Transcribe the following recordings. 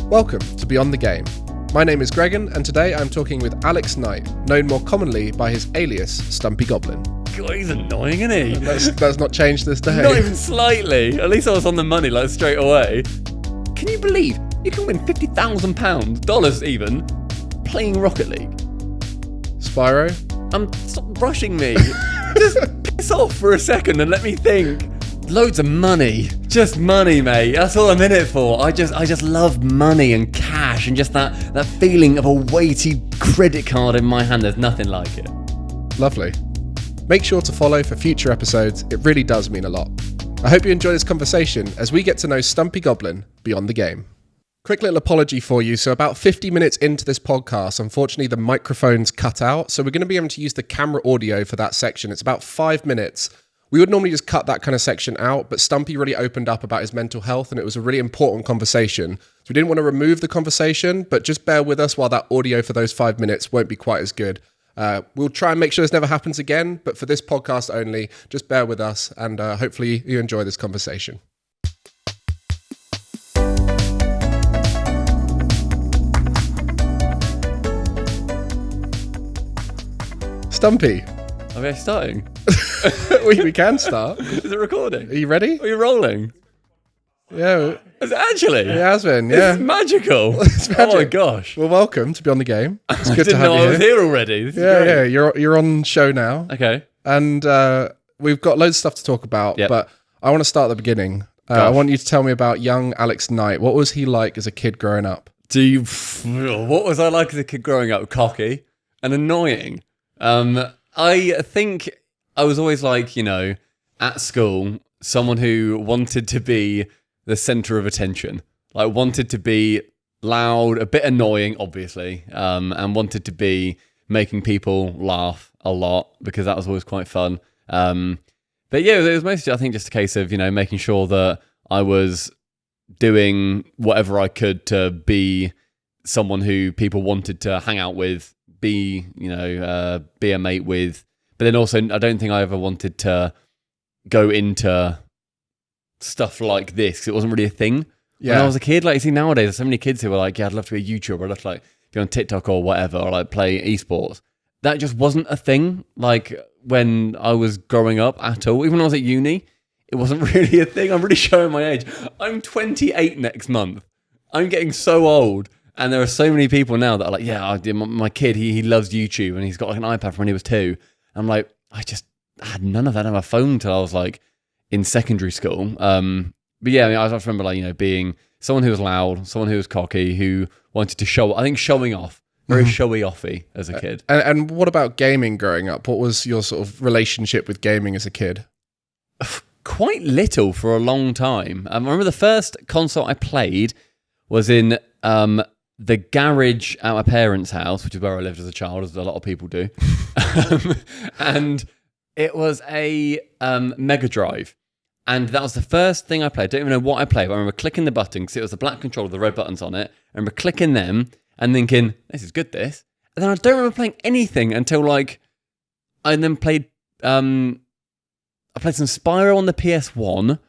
Welcome to Beyond the Game. My name is Gregan, and today I'm talking with Alex Knight, known more commonly by his alias, Stumpy Goblin. God, he's annoying, isn't he? That's not changed this day. Not even slightly. At least I was on the money, like, straight away. Can you believe you can win £50,000, dollars even, playing Rocket League? Spyro? Stop rushing me. Just piss off for a second and let me think. Loads of money. Just money, mate. That's all I'm in it for. I just love money and cash and just that feeling of a weighty credit card in my hand. There's nothing like it. Lovely. Make sure to follow for future episodes. It really does mean a lot. I hope you enjoy this conversation as we get to know Stumpy Goblin beyond the game. Quick little apology for you. So about 50 minutes into this podcast, unfortunately the microphone's cut out. So we're going to be able to use the camera audio for that section. It's about 5 minutes. We would normally just cut that kind of section out, but Stumpy really opened up about his mental health and it was a really important conversation. So we didn't want to remove the conversation, but just bear with us while that audio for those 5 minutes won't be quite as good. We'll try and make sure this never happens again, but for this podcast only, just bear with us and hopefully you enjoy this conversation. Stumpy. Are we starting? we can start. Is it recording? Are you ready? Are you rolling? Yeah. Is it actually? It has been, yeah. It's magical. It's magic. Oh my gosh. Well, welcome to Beyond the Game. It's good I to have didn't know you I was here already. This is great. Yeah. You're on show now. Okay. And we've got loads of stuff to talk about, Yep. but I want to start at the beginning. I want you to tell me about young Alex Knight. What was he like as a kid growing up? What was I like as a kid growing up? Cocky and annoying. I think I was always like, at school, someone who wanted to be the center of attention, like wanted to be loud, a bit annoying, obviously, and wanted to be making people laugh a lot because that was always quite fun. But yeah, it was mostly, I think, just a case of, making sure that I was doing whatever I could to be someone who people wanted to hang out with, be a mate with. But then also, I don't think I ever wanted to go into stuff like this because it wasn't really a thing when I was a kid. Like, you see, nowadays, there's so many kids who are like, yeah, I'd love to be a YouTuber, I'd love to be on TikTok or whatever, or like play esports. That just wasn't a thing. Like when I was growing up at all, even when I was at uni, it wasn't really a thing. I'm really showing my age. I'm 28 next month. I'm getting so old. And there are so many people now that are like, yeah, my kid, he loves YouTube and he's got like an iPad from when he was 2. I'm like, I just had none of that on my phone until I was like in secondary school. But yeah, I just remember being someone who was loud, someone who was cocky, who wanted to showing off, very showy-offy as a kid. And what about gaming growing up? What was your sort of relationship with gaming as a kid? Quite little for a long time. I remember the first console I played was in the garage at my parents' house, which is where I lived as a child, as a lot of people do. And it was a Mega Drive. And that was the first thing I played. I don't even know what I played, but I remember clicking the button, because it was the black controller with the red buttons on it. I remember clicking them and thinking, this is good, this. And then I don't remember playing anything until I then played, I played some Spyro on the PS1.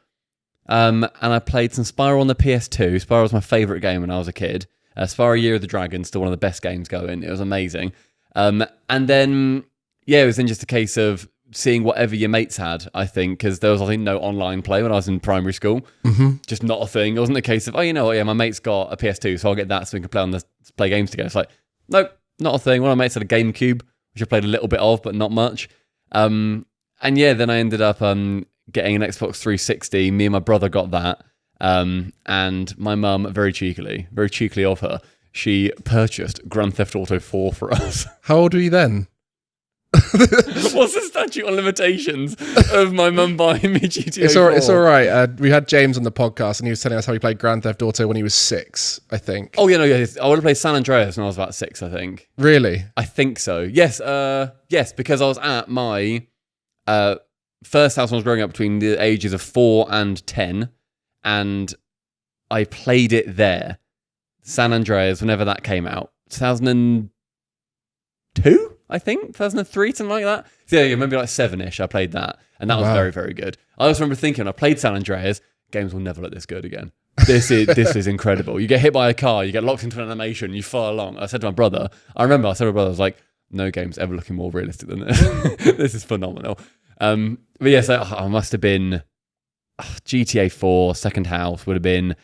And I played some Spyro on the PS2. Spyro was my favourite game when I was a kid. Spyro Year of the Dragon, still one of the best games going. It was amazing. And then, it was then just a case of seeing whatever your mates had, I think, because there was, I think, no online play when I was in primary school. Mm-hmm. Just not a thing. It wasn't a case of, my mate's got a PS2, so I'll get that so we can play games together. It's like, nope, not a thing. One of my mates had a GameCube, which I played a little bit of, but not much. Then I ended up getting an Xbox 360. Me and my brother got that. And my mum, very cheekily of her, she purchased Grand Theft Auto 4 for us. How old were you then? What's the statute on limitations of my mum buying me GTA 4? It's all right. We had James on the podcast and he was telling us how he played Grand Theft Auto when he was 6, I think. Oh, yeah, no, yeah. I would have played San Andreas when I was about 6, I think. Really? I think so. Yes, because I was at my first house when I was growing up between the ages of 4 and 10, and I played it there. San Andreas, whenever that came out. 2002? I think 2003, something like that. So yeah, maybe 7-ish. I played that, and that was very, very good. I also remember thinking, I played San Andreas. Games will never look this good again. this is incredible. You get hit by a car, you get locked into an animation, you fly along. I said to my brother, I was like, no game's ever looking more realistic than this. This is phenomenal. But yeah, so I must have been GTA 4, Second House would have been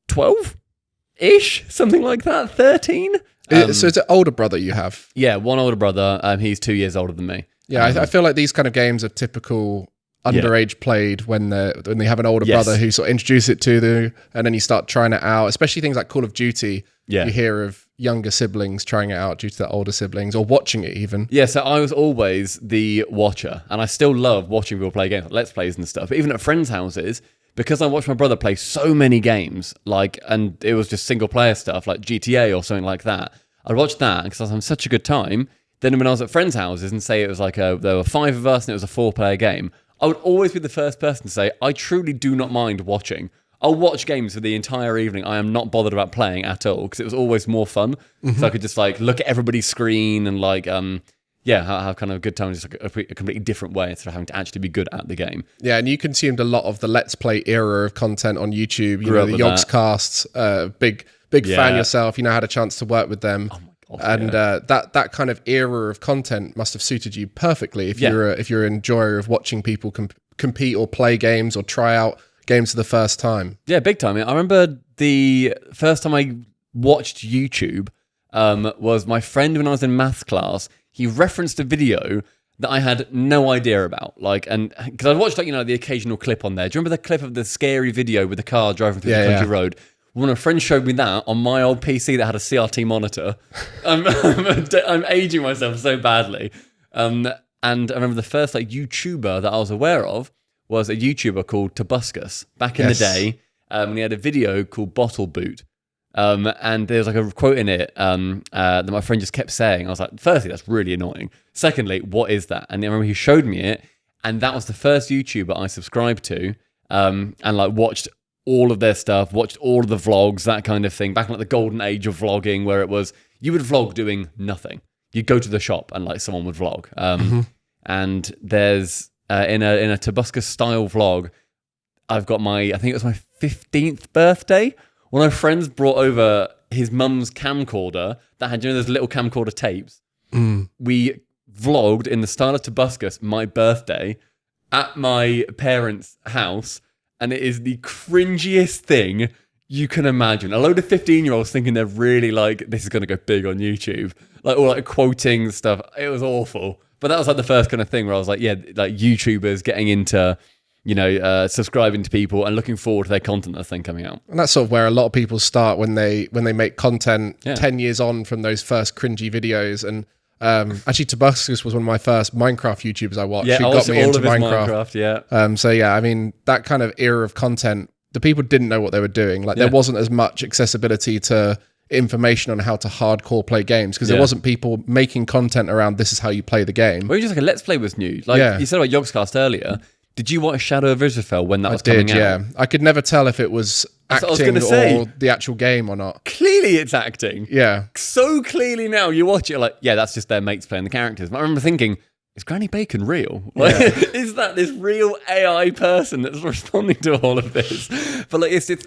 12-ish, something like that, 13. So it's an older brother you have? Yeah, one older brother. He's 2 years older than me. Yeah, I feel like these kind of games are typical underage played when they have an older brother who sort of introduces it to them, and then you start trying it out, especially things like Call of Duty. You hear of younger siblings trying it out due to their older siblings, or watching it even. Yeah, so I was always the watcher, and I still love watching people play games, like Let's Plays and stuff. But even at friends' houses, because I watched my brother play so many games, and it was just single player stuff like GTA or something like that, I'd watch that because I was having such a good time. Then when I was at friends' houses and say it was like there were 5 of us and it was a 4-player game, I would always be the first person to say, I truly do not mind watching. I'll watch games for the entire evening. I am not bothered about playing at all because it was always more fun. So I could just look at everybody's screen and have kind of a good time, just a completely different way instead of having to actually be good at the game. Yeah, and you consumed a lot of the Let's Play era of content on YouTube. You know, the Yogscasts, big fan yourself. You know, had a chance to work with them. Oh my God, and that kind of era of content must have suited you perfectly if you're an enjoyer of watching people compete or play games or try out games for the first time. Yeah, big time. I remember the first time I watched YouTube was my friend when I was in maths class. He referenced a video that I had no idea about, and because I watched the occasional clip on there. Do you remember the clip of the scary video with the car driving through the country road? When a friend showed me that on my old PC that had a CRT monitor. I'm aging myself so badly. And I remember the first YouTuber that I was aware of was a YouTuber called Tobuscus back in the day. When he had a video called Bottle Boot. And there's a quote in it that my friend just kept saying. I was like, firstly, that's really annoying. Secondly, what is that? And I remember he showed me it, and that was the first YouTuber I subscribed to, and watched all of their stuff, watched all of the vlogs, that kind of thing. Back in the golden age of vlogging, where it was you would vlog doing nothing. You'd go to the shop and someone would vlog. And there's in a Tobuscus style vlog, I've got I think it was my 15th birthday. One of my friends brought over his mum's camcorder that had those little camcorder tapes. We vlogged in the style of Tobuscus my birthday at my parents' house, and it is the cringiest thing you can imagine. A load of 15-year-olds thinking they're really this is going to go big on YouTube, all quoting stuff. It was awful. But that was the first kind of thing where I was YouTubers getting into subscribing to people and looking forward to their content that's then coming out. And that's sort of where a lot of people start when they make content 10 years on from those first cringy videos. And actually, Tobuscus was one of my first Minecraft YouTubers I watched. Yeah, who got me into Minecraft. Yeah. So yeah, I mean, that kind of era of content, the people didn't know what they were doing. There wasn't as much accessibility to information on how to hardcore play games because there wasn't people making content around this is how you play the game. Well, just a Let's Play was new. You said about Yogscast earlier. Did you watch Shadow of Israfel when that was coming out? Yeah. I could never tell if it was acting or the actual game or not. Clearly it's acting. Yeah. So clearly now you watch it that's just their mates playing the characters. But I remember thinking, is Granny Bacon real? Is that this real AI person that's responding to all of this? But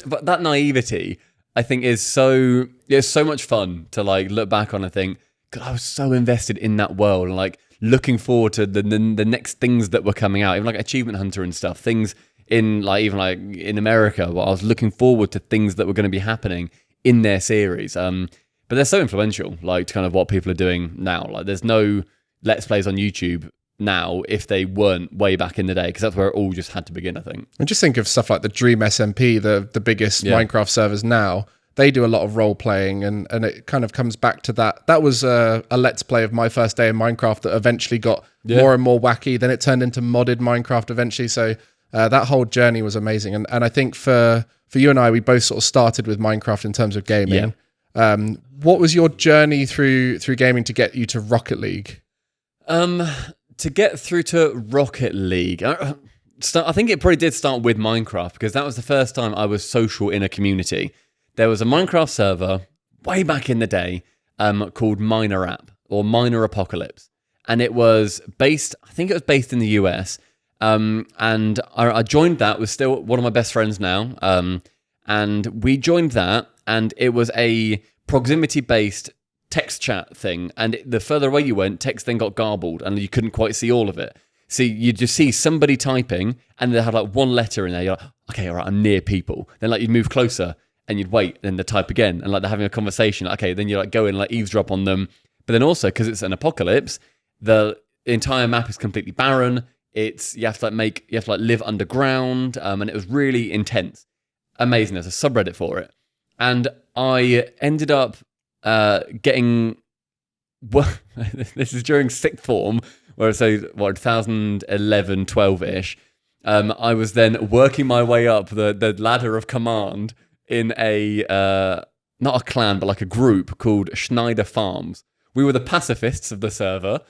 but that naivety, I think, is so much fun to look back on and think, God, I was so invested in that world and looking forward to the next things that were coming out, even Achievement Hunter and stuff, things in in America, where I was looking forward to things that were going to be happening in their series. But they're so influential, to kind of what people are doing now. There's no Let's Plays on YouTube now if they weren't way back in the day, because that's where it all just had to begin, I think. And just think of stuff like the Dream SMP, the biggest Minecraft servers now. They do a lot of role playing, and it kind of comes back to that. That was a Let's Play of my first day in Minecraft that eventually got more and more wacky. Then it turned into modded Minecraft eventually. So that whole journey was amazing. And I think for you and I, we both sort of started with Minecraft in terms of gaming. What was your journey through gaming to get you to Rocket League? To get through to Rocket League, I think it probably did start with Minecraft, because that was the first time I was social in a community. There was a Minecraft server way back in the day called Miner App or Miner Apocalypse. And it was based, I think it was based in the US. And I joined that with still one of my best friends now. And we joined that, and it was a proximity-based text chat thing. And the further away you went, text then got garbled, and you couldn't quite see all of it. So you just see somebody typing, and they had like one letter in there. You're like, okay, all right, I'm near people. Then like you'd move closer, and you'd wait, then they type again, and like they're having a conversation. Okay, then you like go in, like eavesdrop on them. But then also, because it's an apocalypse, the entire map is completely barren. You have to live underground, and it was really intense. Amazing. There's a subreddit for it, and I ended up getting. Well, this is during sixth form, where so 2011, 12-ish. I was then working my way up the ladder of command in a not a clan, but like a group called Schneider Farms. We were the pacifists of the server.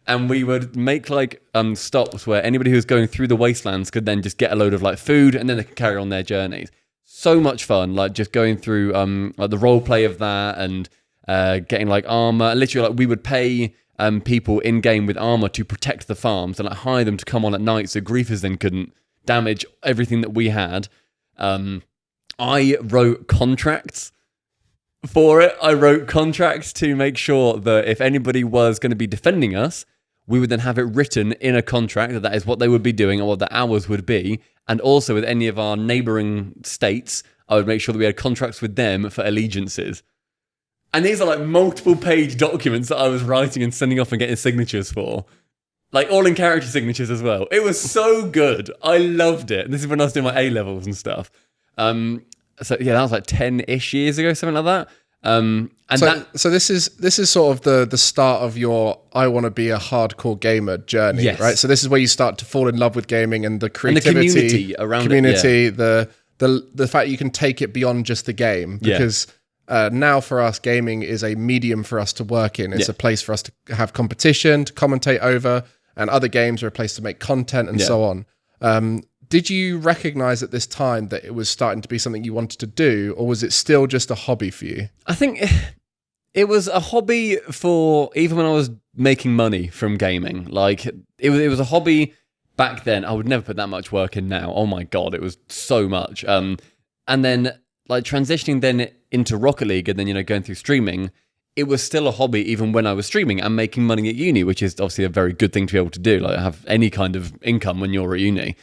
And we would make like stops where anybody who was going through the wastelands could then just get a load of like food, and then they could carry on their journeys. So much fun, like just going through like the role play of that, and getting like armor. Literally, like we would pay people in game with armor to protect the farms, and like hire them to come on at night so griefers then couldn't damage everything that we had. I wrote contracts for it. I wrote contracts to make sure that if anybody was going to be defending us, we would then have it written in a contract that is what they would be doing and what the hours would be. And also with any of our neighbouring states, I would make sure that we had contracts with them for allegiances. And these are like multiple page documents that I was writing and sending off and getting signatures for. Like all in character signatures as well. It was so good. I loved it. This is when I was doing my A-levels and stuff. So yeah, that was like 10-ish years ago, something like that. So this is sort of the start of your I want to be a hardcore gamer journey, yes. Right? So this is where you start to fall in love with gaming and the creativity, and the community around it, yeah. the fact you can take it beyond just the game, because now for us, gaming is a medium for us to work in. It's a place for us to have competition, to commentate over, and other games are a place to make content and so on. Did you recognize at this time that it was starting to be something you wanted to do, or was it still just a hobby for you? I think it was a hobby for even when I was making money from gaming. Like it was a hobby back then. I would never put that much work in now. Oh my God, it was so much. And then like transitioning then into Rocket League and then, going through streaming, it was still a hobby even when I was streaming and making money at uni, which is obviously a very good thing to be able to do. Like have any kind of income when you're at uni.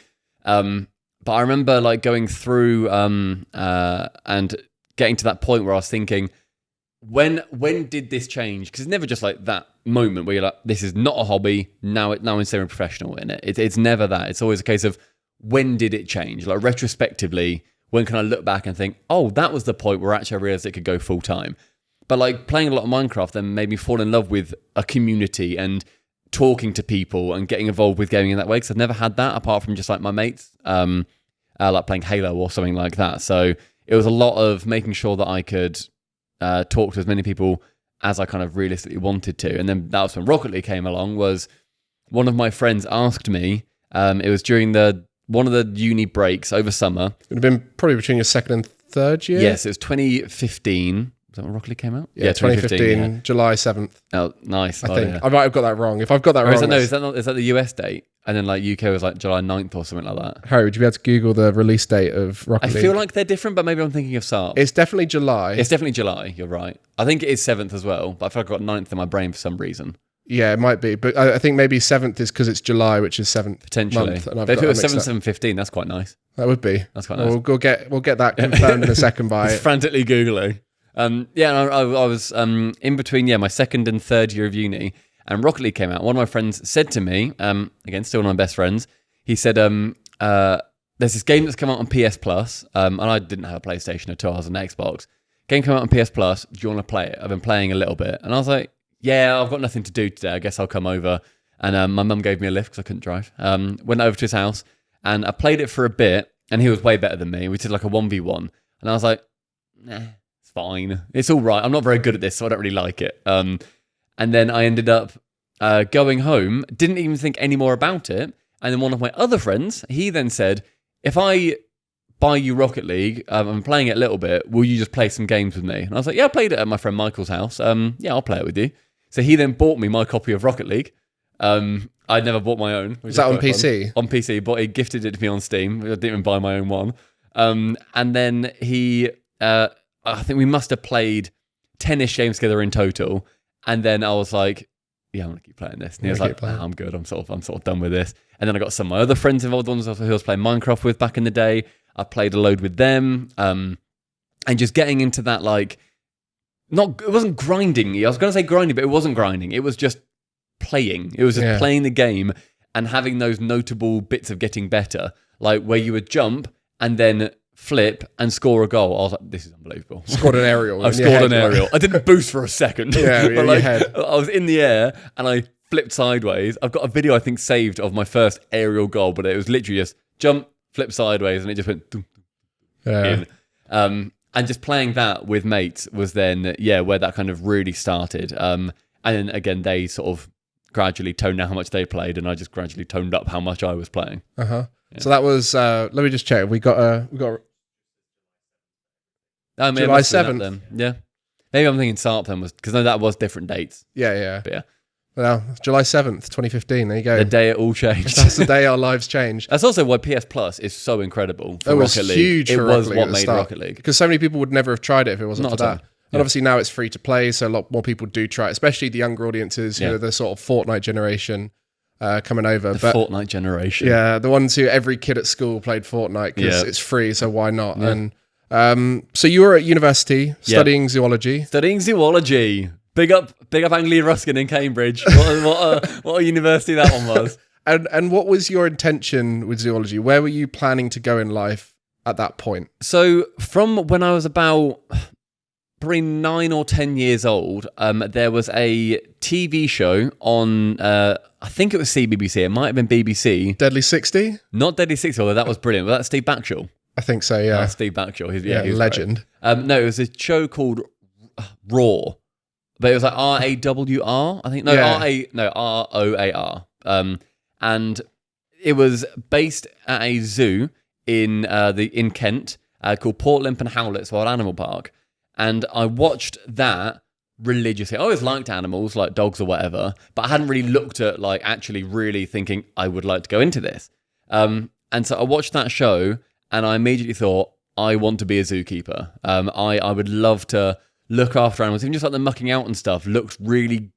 But I remember like going through and getting to that point where I was thinking, when did this change? Because it's never just like that moment where you're like, this is not a hobby, now I'm semi-professional in it. It's never that. It's always a case of when did it change? Like retrospectively, when can I look back and think, oh, that was the point where actually I realized it could go full time. But like playing a lot of Minecraft then made me fall in love with a community and talking to people and getting involved with gaming in that way, because I've never had that apart from just like my mates, like playing Halo or something like that. So it was a lot of making sure that I could talk to as many people as I kind of realistically wanted to. And then that was when Rocket League came along. Was one of my friends asked me, it was during one of the uni breaks over summer. It would have been probably between your second and third year? Yes, it was 2015. Was that when Rocket League came out? Yeah, 2015, July 7th. Oh, nice. I think. I might have got that wrong. If I've got that wrong... Is that the US date? And then like UK was like July 9th or something like that. Harry, would you be able to Google the release date of Rocket League? I feel like they're different, but maybe I'm thinking of SARP. It's definitely July. It's definitely July, you're right. I think it is 7th as well, but I feel like I've got 9th in my brain for some reason. Yeah, it might be. But I think maybe 7th is because it's July, which is 7th Potentially. month. And but if it was 7/7/15, that's quite nice. That would be. That's quite nice. We'll get that confirmed in a second by... frantically Googling. I was in between my second and third year of uni, and Rocket League came out. One of my friends said to me, again, still one of my best friends, he said, there's this game that's come out on PS Plus, and I didn't have a PlayStation at all, I was on Xbox. Game came out on PS Plus, do you want to play it? I've been playing a little bit. And I was like, yeah, I've got nothing to do today, I guess I'll come over. And my mum gave me a lift because I couldn't drive. Went over to his house, and I played it for a bit, and he was way better than me. We did like a 1v1, and I was like, nah. Fine. It's all right. I'm not very good at this, so I don't really like it. And then I ended up going home, didn't even think any more about it. And then one of my other friends, he then said, if I buy you Rocket League, I'm playing it a little bit, will you just play some games with me? And I was like, yeah, I played it at my friend Michael's house. Yeah, I'll play it with you. So he then bought me my copy of Rocket League. I'd never bought my own. Was that on PC? On PC, but he gifted it to me on Steam. I didn't even buy my own one. And then I think we must have played 10-ish games together in total. And then I was like, yeah, I'm going to keep playing this. And he was like, nah, I'm good. I'm sort of done with this. And then I got some of my other friends involved, the ones who I was playing Minecraft with back in the day. I played a load with them. And just getting into that, like, it wasn't grinding. I was going to say grinding, but it wasn't grinding. It was just playing. It was just playing the game and having those notable bits of getting better, like where you would jump and then flip and score a goal. I was like, this is unbelievable. Scored an aerial. I've scored an aerial. I didn't boost for a second. But like, I was in the air and I flipped sideways. I've got a video, I think, saved of my first aerial goal, but it was literally just jump, flip sideways, and it just went in. And just playing that with mates was then, where that kind of really started. And then again, they sort of gradually toned down how much they played, and I just gradually toned up how much I was playing. Yeah. So that was, let me just check. We got July 7th. Yeah. Maybe I'm thinking Sarp then was, because that was different dates. Yeah. But yeah. Well, July 7th, 2015. There you go. The day it all changed. That's the day our lives changed. That's also why PS Plus is so incredible for It was Rocket League. Huge for Rocket League. It was Rocket what League made Rocket League. Because so many people would never have tried it if it wasn't Not for at all. that. And obviously now it's free to play, so a lot more people do try it, especially the younger audiences who are the sort of Fortnite generation coming over. The Fortnite generation. Yeah, the ones who every kid at school played Fortnite because it's free, so why not? Yeah. And so you were at university studying zoology. Studying zoology. Big up Anglia Ruskin in Cambridge. What a university that one was. And what was your intention with zoology? Where were you planning to go in life at that point? So from when I was about probably 9 or 10 years old, there was a TV show on, I think it was CBBC. It might have been BBC. Deadly 60? Not Deadly 60, although that was brilliant. Was that Steve Backshall? I think so, yeah. Steve Backshall. He's legend. No, it was a show called Raw. But it was like RAWR, I think. ROAR. And it was based at a zoo in Kent called Port Limp and Howlett's Wild Animal Park. And I watched that religiously. I always liked animals, like dogs or whatever, but I hadn't really looked at like actually really thinking I would like to go into this. And so I watched that show and I immediately thought, I want to be a zookeeper. I would love to look after animals, even just like the mucking out and stuff looks really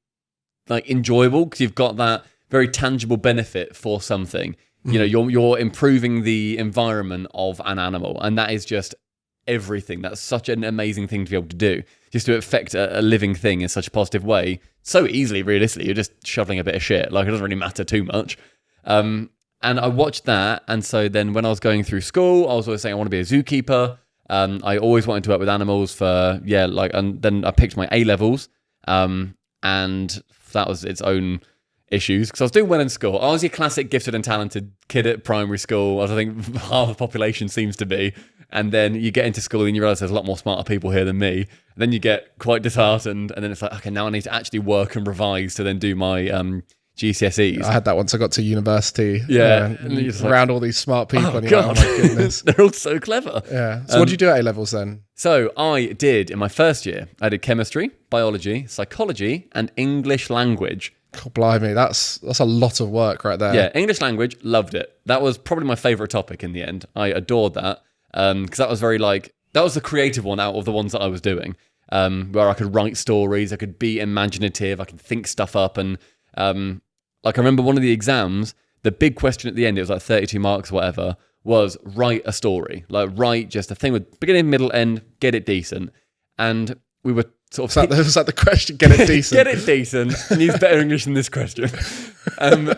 like enjoyable because you've got that very tangible benefit for something. You know, you're improving the environment of an animal, and that is just everything. That's such an amazing thing to be able to do, just to affect a living thing in such a positive way so easily. Realistically, you're just shoveling a bit of shit, like it doesn't really matter too much. And I watched that, and so then when I was going through school, I was always saying I want to be a zookeeper. I always wanted to work with animals and then I picked my A-levels, and that was its own issues, because I was doing well in school. I was your classic gifted and talented kid at primary school, as I think half the population seems to be, and then you get into school and you realise there's a lot more smarter people here than me, and then you get quite disheartened, and then it's like, okay, now I need to actually work and revise to then do my GCSEs. I had that once I got to university. And around all these smart people. And you're like, oh my goodness. They're all so clever. Yeah. So what did you do at A-levels then? So I did, in my first year, I did chemistry, biology, psychology, and English language. God, blimey, that's a lot of work right there. Yeah, English language, loved it. That was probably my favourite topic in the end. I adored that, because that was that was the creative one out of the ones that I was doing, where I could write stories, I could be imaginative, I could think stuff up, and like I remember one of the exams, the big question at the end, it was like 32 marks or whatever, was write a story. Like write just a thing with beginning, middle, end, get it decent. And we were sort of... Was that the question? Get it decent? Get it decent. And use better English than this question. I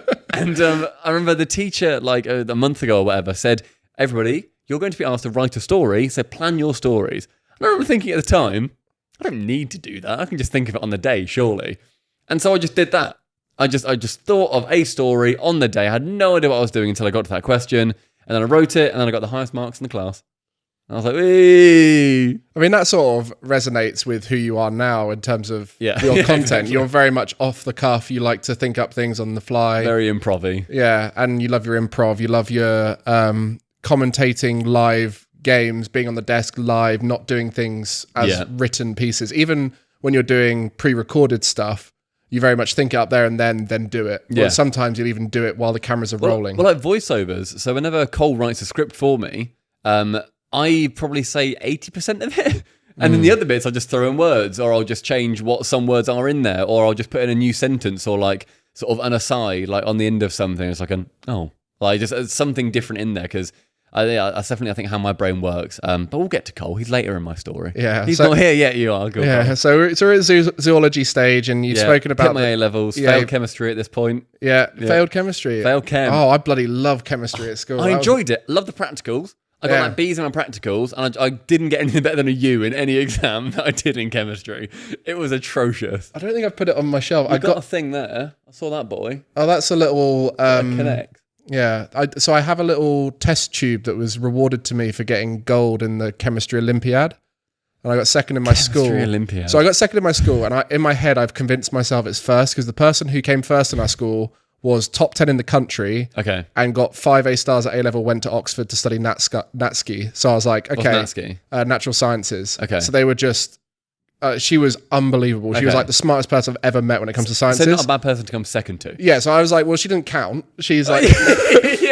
remember the teacher, like a month ago or whatever, said, everybody, you're going to be asked to write a story, so plan your stories. And I remember thinking at the time, I don't need to do that. I can just think of it on the day, surely. And so I just did that. I just thought of a story on the day. I had no idea what I was doing until I got to that question. And then I wrote it, and then I got the highest marks in the class. And I was like, wee! I mean, that sort of resonates with who you are now in terms of your content. Exactly. You're very much off the cuff. You like to think up things on the fly. Very improv-y. Yeah, and you love your improv. You love your commentating live games, being on the desk live, not doing things as written pieces. Even when you're doing pre-recorded stuff, you very much think it up there and then do it. Yeah. Or sometimes you'll even do it while the cameras are rolling. Well, like voiceovers. So whenever Cole writes a script for me, I probably say 80% of it. And then the other bits, I'll just throw in words, or I'll just change what some words are in there, or I'll just put in a new sentence, or like sort of an aside, like on the end of something. It's like like just something different in there, because that's definitely, I think, how my brain works. But we'll get to Cole. He's later in my story. Yeah, he's not here yet. You are. Yeah. So we're at zoology stage, and you've spoken about my A levels. Failed chemistry at this point. Yeah, failed chemistry. Failed chem. Oh, I bloody love chemistry at school. I enjoyed it. Love the practicals. I got like B's in my practicals, and I didn't get anything better than a U in any exam that I did in chemistry. It was atrocious. I don't think I've put it on my shelf. I got a thing there. I saw that boy. Oh, that's a little Connect. Yeah, so I have a little test tube that was rewarded to me for getting gold in the chemistry Olympiad, and I got second in my school. Olympiad. So I got second in my school, and in my head I've convinced myself it's first, because the person who came first in our school was top 10 in the country. Okay. And got 5 A stars at A level, went to Oxford to study Natski. So I was like, okay. What's Natski? Natural sciences. Okay. So they were just... she was unbelievable. She was like the smartest person I've ever met when it comes to sciences. So not a bad person to come second to. Yeah, so I was like, well, she didn't count. She's like,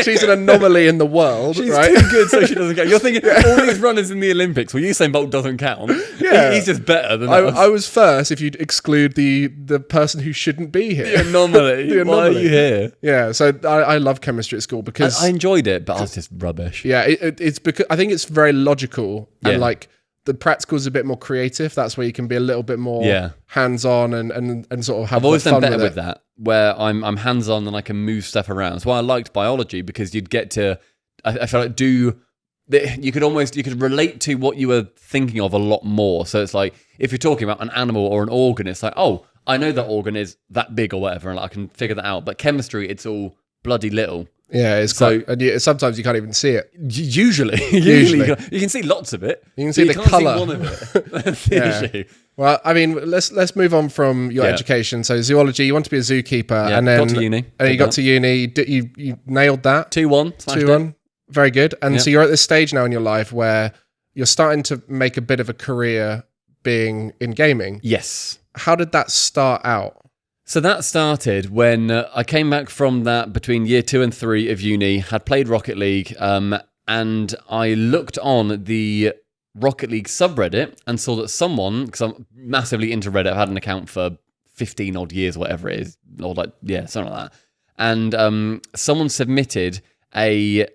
she's an anomaly in the world, She's right? too good, so she doesn't count. You're thinking all these runners in the Olympics, well, Usain Bolt doesn't count. Yeah. He's just better than us. I was first if you'd exclude the person who shouldn't be here. The anomaly. Why are you here? Yeah, so I love chemistry at school because... I enjoyed it, but I was just rubbish. Yeah, it's because I think it's very logical and like... The practical is a bit more creative. That's where you can be a little bit more hands-on and sort of have I've always fun done better with that, where I'm hands-on and I can move stuff around. That's why I liked biology, because you'd get to, I felt like you could relate to what you were thinking of a lot more. So it's like, if you're talking about an animal or an organ, it's like, oh, I know that organ is that big or whatever, and I can figure that out. But chemistry, it's all bloody little. Yeah, it's quite, and sometimes you can't even see it. Usually you can see lots of it. You can see the colour. One of it. That's the issue. Well, I mean, let's move on from your education. So zoology, you want to be a zookeeper, and then got to uni. And you got to uni. You nailed that. 2-1. 2-1. Very good. And so you're at this stage now in your life where you're starting to make a bit of a career being in gaming. Yes. How did that start out? So that started when I came back from that between year 2 and 3 of uni, had played Rocket League, and I looked on the Rocket League subreddit and saw that someone, because I'm massively into Reddit, I've had an account for 15 odd years, whatever it is, or like, something like that. And someone submitted a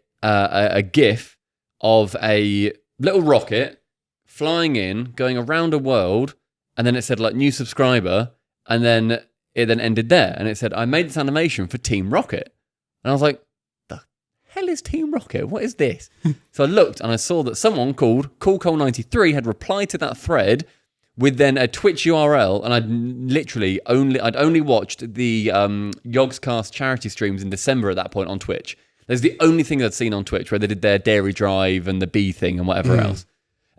GIF of a little rocket flying in, going around a world, and then it said like new subscriber, and then it then ended there, and it said, I made this animation for Team Rocket. And I was like, the hell is Team Rocket? What is this? So I looked, and I saw that someone called CoolCole93 had replied to that thread with then a Twitch URL, and I'd only watched the Yogscast charity streams in December at that point on Twitch. There's the only thing I'd seen on Twitch, where they did their dairy drive and the bee thing and whatever else.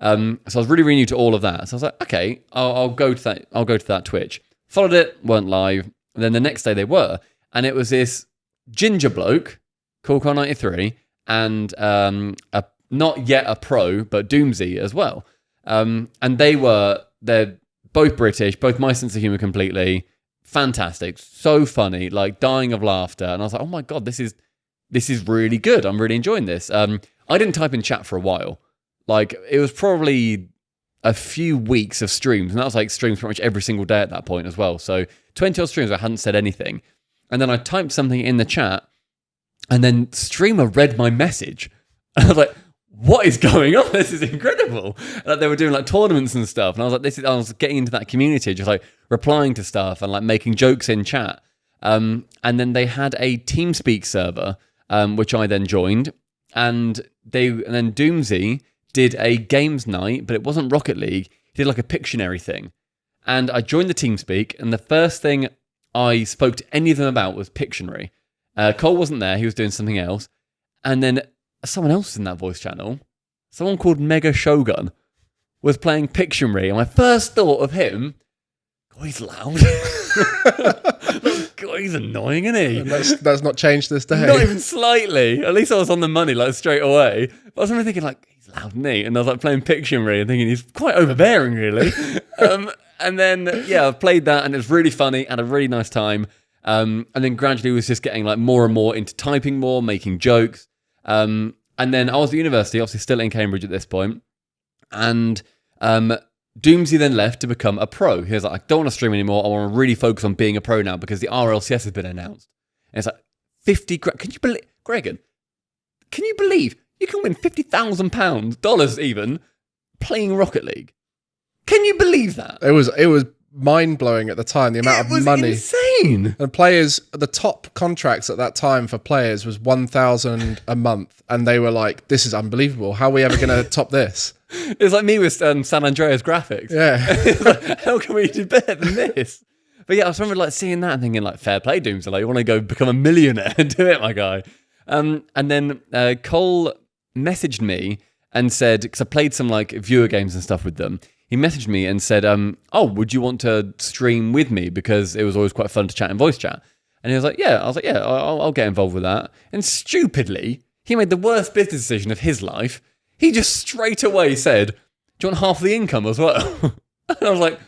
So I was really, really new to all of that. So I was like, okay, I'll go to that. I'll go to that Twitch. Followed it, weren't live. And then the next day they were. And it was this ginger bloke, CoolCole93, and not yet a pro, but Doomsy as well. And they're both British, both my sense of humor completely. Fantastic. So funny, like dying of laughter. And I was like, oh my God, this is really good. I'm really enjoying this. I didn't type in chat for a while. Like, it was probably a few weeks of streams, and that was like streams pretty much every single day at that point as well. So 20 odd streams, I hadn't said anything. And then I typed something in the chat, and then streamer read my message. And I was like, what is going on? This is incredible. Like, they were doing like tournaments and stuff. And I was like, I was getting into that community, just like replying to stuff and like making jokes in chat. And then they had a TeamSpeak server, which I then joined. And then Doomsy did a games night, but it wasn't Rocket League. He did like a Pictionary thing. And I joined the TeamSpeak, and the first thing I spoke to any of them about was Pictionary. Cole wasn't there, he was doing something else. And then someone else in that voice channel, someone called Mega Shogun, was playing Pictionary. And my first thought of him, God, he's loud. God, he's annoying, isn't he? And that's not changed this day. Not even slightly. At least I was on the money, like, straight away. But I was really thinking, like, he's loud, isn't he? And I was like playing Pictionary and thinking he's quite overbearing, really. And then, I played that and it was really funny and a really nice time. And then gradually was just getting like more and more into typing more, making jokes. And then I was at university, obviously still in Cambridge at this point. And Doomsy then left to become a pro. He was like, I don't want to stream anymore. I want to really focus on being a pro now because the RLCS has been announced. And it's like 50 grand. Can you believe, Gregan? Can you believe you can win £50,000, dollars even, playing Rocket League? Can you believe that? It was mind-blowing at the time, the amount of money. It was insane. And players, the top contracts at that time for players was $1,000 a month. And they were like, this is unbelievable. How are we ever going to top this? It's like me with San Andreas graphics. Yeah. Like, how can we do better than this? But yeah, I was remember like seeing that and thinking like, fair play, Dooms. Like, you want to go become a millionaire? Do it, my guy. And then Cole messaged me and said, because I played some like viewer games and stuff with them, he messaged me and said, oh, would you want to stream with me? Because it was always quite fun to chat in voice chat. And he was like, yeah. I was like, yeah, I'll get involved with that. And stupidly, he made the worst business decision of his life. He just straight away said, do you want half the income as well? And I was like,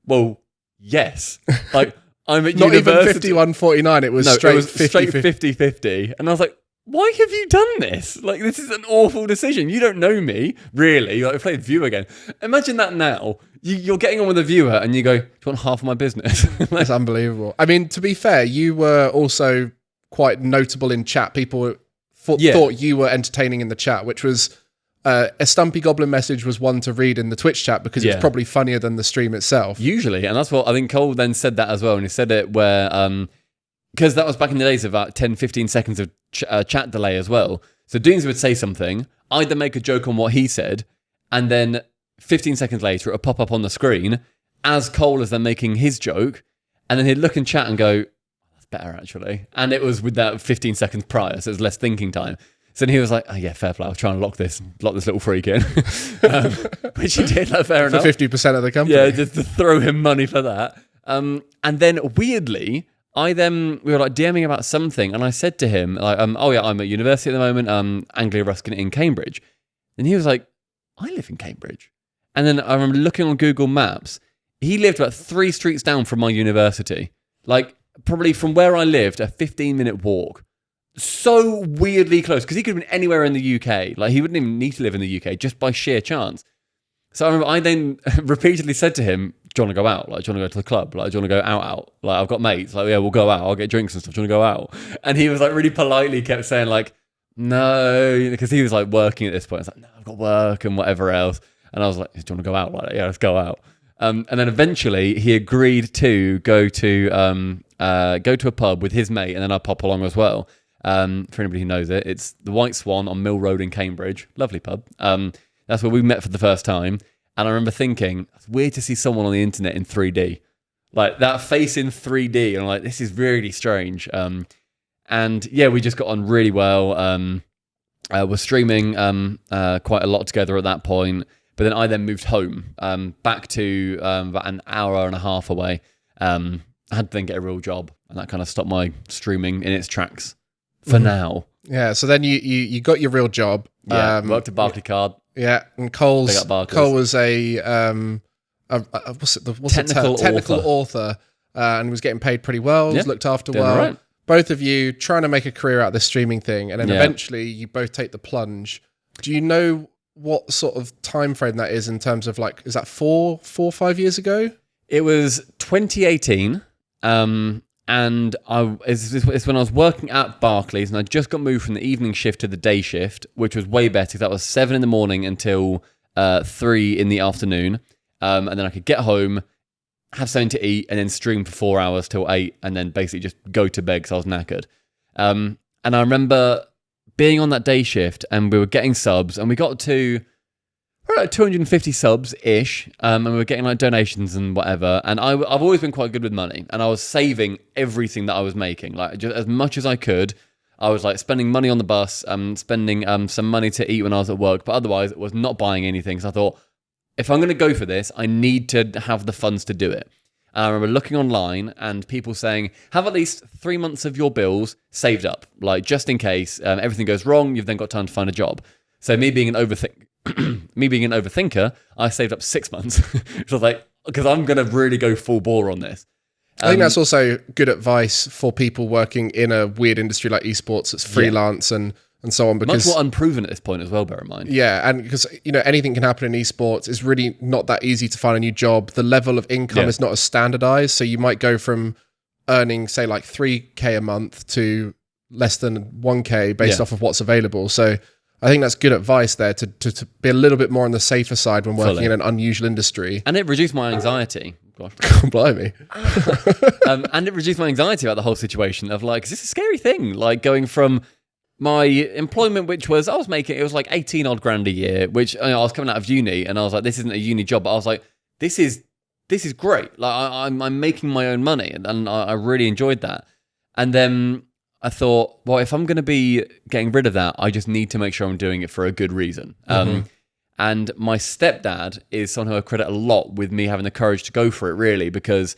well, yes. Like, I'm at Not university. even 51-49, it was straight 50-50. And I was like, why have you done this? Like, this is an awful decision. You don't know me, really. Like, I played viewer game. Imagine that now. You're getting on with a viewer and you go, do you want half of my business? That's unbelievable. I mean, to be fair, you were also quite notable in chat. People thought you were entertaining in the chat, which was a Stumpy Goblin message was one to read in the Twitch chat because it was probably funnier than the stream itself. Usually, and that's what I think Cole then said that as well. And he said it where, because that was back in the days of about 10, 15 seconds of chat delay as well. So Dooms would say something, I'd then make a joke on what he said, and then 15 seconds later, it would pop up on the screen as Cole is then making his joke, and then he'd look in chat and go, that's better actually. And it was with that 15 seconds prior, so it was less thinking time. So then he was like, oh yeah, fair play, I'll try and lock this little freak in. Which he did, like, fair enough. For 50% of the company. Yeah, just to throw him money for that. And then weirdly, we were like DMing about something, and I said to him, like, oh yeah, I'm at university at the moment, Anglia Ruskin in Cambridge. And he was like, I live in Cambridge. And then I remember looking on Google Maps, he lived about 3 streets down from my university. Like, probably from where I lived, a 15-minute walk. So weirdly close, because he could have been anywhere in the UK. Like, he wouldn't even need to live in the UK, just by sheer chance. So I remember I then repeatedly said to him, do you want to go out? Like, do you want to go to the club? Like, do you want to go out? Like, I've got mates. Like, yeah, we'll go out. I'll get drinks and stuff. Do you want to go out? And he was like really politely kept saying like, no, because he was like working at this point. It's like, no, I've got work and whatever else. And I was like, do you want to go out? Like, yeah, let's go out. And then eventually he agreed to go to a pub with his mate, and then I'd pop along as well. For anybody who knows it, it's the White Swan on Mill Road in Cambridge. Lovely pub. That's where we met for the first time. And I remember thinking, it's weird to see someone on the internet in 3D. Like, that face in 3D. And I'm like, this is really strange. And yeah, we just got on really well. We're streaming quite a lot together at that point. But then I then moved home, back to about an hour and a half away. I had to then get a real job. And that kind of stopped my streaming in its tracks for now. Yeah, so then you got your real job. Yeah, worked at Barclaycard. Yeah, and Cole was a technical author, and was getting paid pretty well. Was looked after well. Right. Both of you trying to make a career out of this streaming thing, and then eventually you both take the plunge. Do you know what sort of time frame that is in terms of, like, is that 4 or 5 years ago? It was 2018. And it's when I was working at Barclays, and I just got moved from the evening shift to the day shift, which was way better. That was 7 in the morning until 3 in the afternoon. And then I could get home, have something to eat, and then stream for 4 hours till 8, and then basically just go to bed because I was knackered. And I remember being on that day shift, and we were getting subs, and we got to like 250 subs-ish, and we were getting like donations and whatever, and I've always been quite good with money, and I was saving everything that I was making, like just as much as I could. I was like spending money on the bus, spending some money to eat when I was at work, but otherwise it was not buying anything, so I thought, if I'm going to go for this, I need to have the funds to do it. And I remember looking online and people saying, have at least 3 months of your bills saved up, like just in case everything goes wrong, you've then got time to find a job. So me being an overthinker, I saved up 6 months. So I was like, because I'm going to really go full bore on this. I think that's also good advice for people working in a weird industry like esports. It's freelance and so on. Because much more unproven at this point as well, bear in mind. Yeah, and because, anything can happen in esports. It's really not that easy to find a new job. The level of income is not as standardized. So you might go from earning, say, like 3K a month to less than 1K based off of what's available. So I think that's good advice there to be a little bit more on the safer side when working in an unusual industry. And it reduced my anxiety. Gosh. Blimey. And it reduced my anxiety about the whole situation of like, 'cause it's a scary thing, like going from my employment, which was, it was like 18 odd grand a year, which I was coming out of uni and I was like, this isn't a uni job, but I was like, this is great. Like I'm making my own money and I really enjoyed that. And then I thought, well, if I'm going to be getting rid of that, I just need to make sure I'm doing it for a good reason. And my stepdad is someone who I credit a lot with me having the courage to go for it, really, because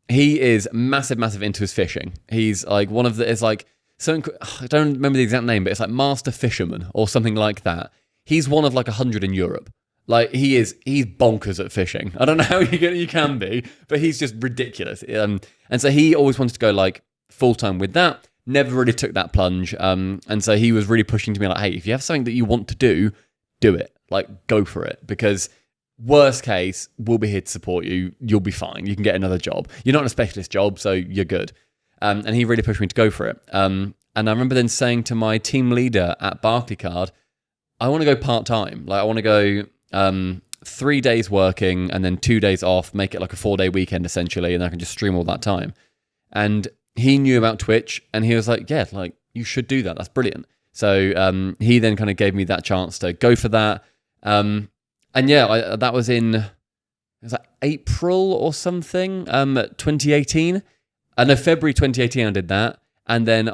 he is massive into his fishing. He's like I don't remember the exact name, but it's like Master Fisherman or something like that. He's one of like 100 in Europe. Like he's bonkers at fishing. I don't know how you can be, but he's just ridiculous. And so he always wanted to go like full time with that. Never really took that plunge. And so he was really pushing to me like, hey, if you have something that you want to do it. Like go for it, because worst case, we'll be here to support you. You'll be fine. You can get another job. You're not in a specialist job, so you're good. And he really pushed me to go for it. And I remember then saying to my team leader at Barclaycard, I want to go part-time. Like I want to go 3 days working and then 2 days off, make it like a 4-day weekend essentially, and I can just stream all that time. And he knew about Twitch and he was like, yeah, like you should do that. That's brilliant. So he then kind of gave me that chance to go for that. And yeah, that was in April or something, 2018. February 2018 I did that. And then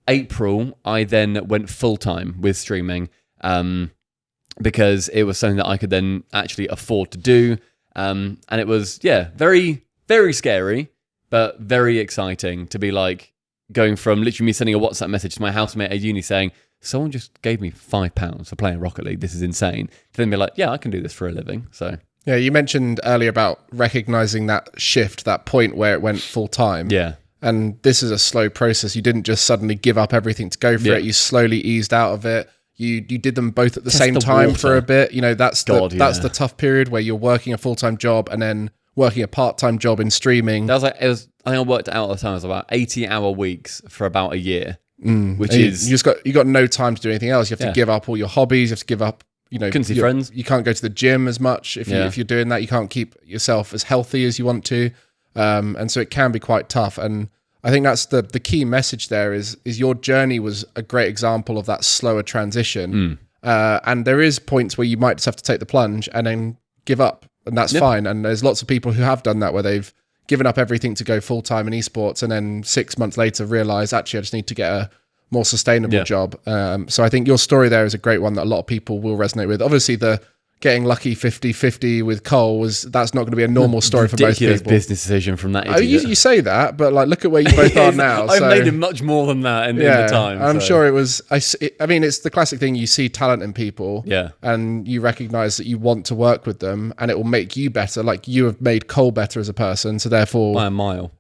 April, I then went full-time with streaming because it was something that I could then actually afford to do. And it was, very, very scary, but very exciting to be like going from literally me sending a WhatsApp message to my housemate at uni saying, someone just gave me £5 for playing Rocket League. This is insane. To then be like, yeah, I can do this for a living. So yeah, you mentioned earlier about recognizing that shift, that point where it went full time. Yeah. And this is a slow process. You didn't just suddenly give up everything to go for it. You slowly eased out of it. You did them both at the same time for a bit. That's the tough period where you're working a full-time job and then working a part-time job in streaming. I think I worked it out at the time. It was about 80-hour weeks for about a year. Which is you got no time to do anything else. You have to give up all your hobbies. You have to give up, couldn't see friends. You can't go to the gym as much if you're doing that. You can't keep yourself as healthy as you want to, and so it can be quite tough. And I think that's the key message there is your journey was a great example of that slower transition. And there is points where you might just have to take the plunge and then give up, and that's fine. And there's lots of people who have done that where they've given up everything to go full-time in esports and then 6 months later realize, actually, I just need to get a more sustainable job. So I think your story there is a great one that a lot of people will resonate with. Obviously, the getting lucky 50-50 with Cole that's not going to be a normal story for most people. Business decision from that idiot. You say that, but like, look at where you both are now. I've made him much more than that in the time. I'm sure it was. I mean, it's the classic thing. You see talent in people, and you recognize that you want to work with them, and it will make you better. Like you have made Cole better as a person, so therefore by a mile.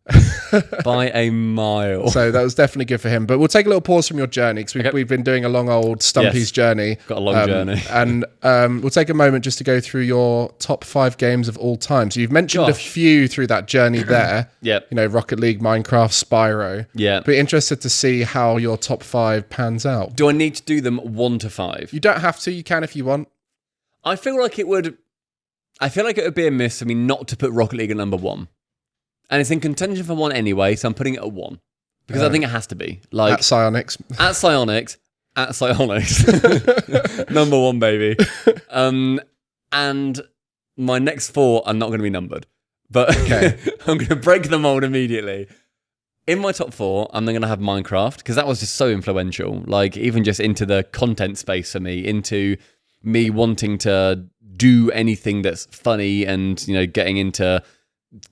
By a mile. So that was definitely good for him. But we'll take a little pause from your journey because we've been doing a long old Stumpy's journey. Got a long journey, and we'll take a moment just to go through your top 5 games of all time. So you've mentioned a few through that journey there. Rocket League, Minecraft, Spyro. Be interested to see how your top 5 pans out. Do I need to do them 1 to 5? You don't have to. You can if you want. I feel like it would be a miss for me not to put Rocket League at number 1. And it's in contention for 1 anyway, so I'm putting it at 1. Because I think it has to be. Like at Psyonix. Number 1, baby. And my next 4 are not going to be numbered. But I'm going to break the mold immediately. In my top 4, I'm then going to have Minecraft, because that was just so influential. Like, even just into the content space for me, into me wanting to do anything that's funny and, getting into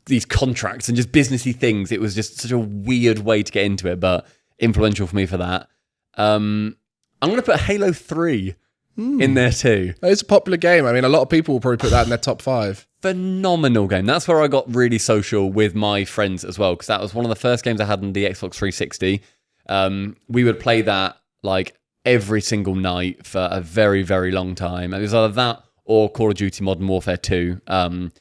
these contracts and just businessy things. It was just such a weird way to get into it, but influential for me for that. I'm going to put Halo 3 in there too. It's a popular game. I mean, a lot of people will probably put that in their top 5. phenomenal game. That's where I got really social with my friends as well, because that was one of the first games I had on the Xbox 360. We would play that like every single night for a very, very long time. It was either that or Call of Duty Modern Warfare 2. But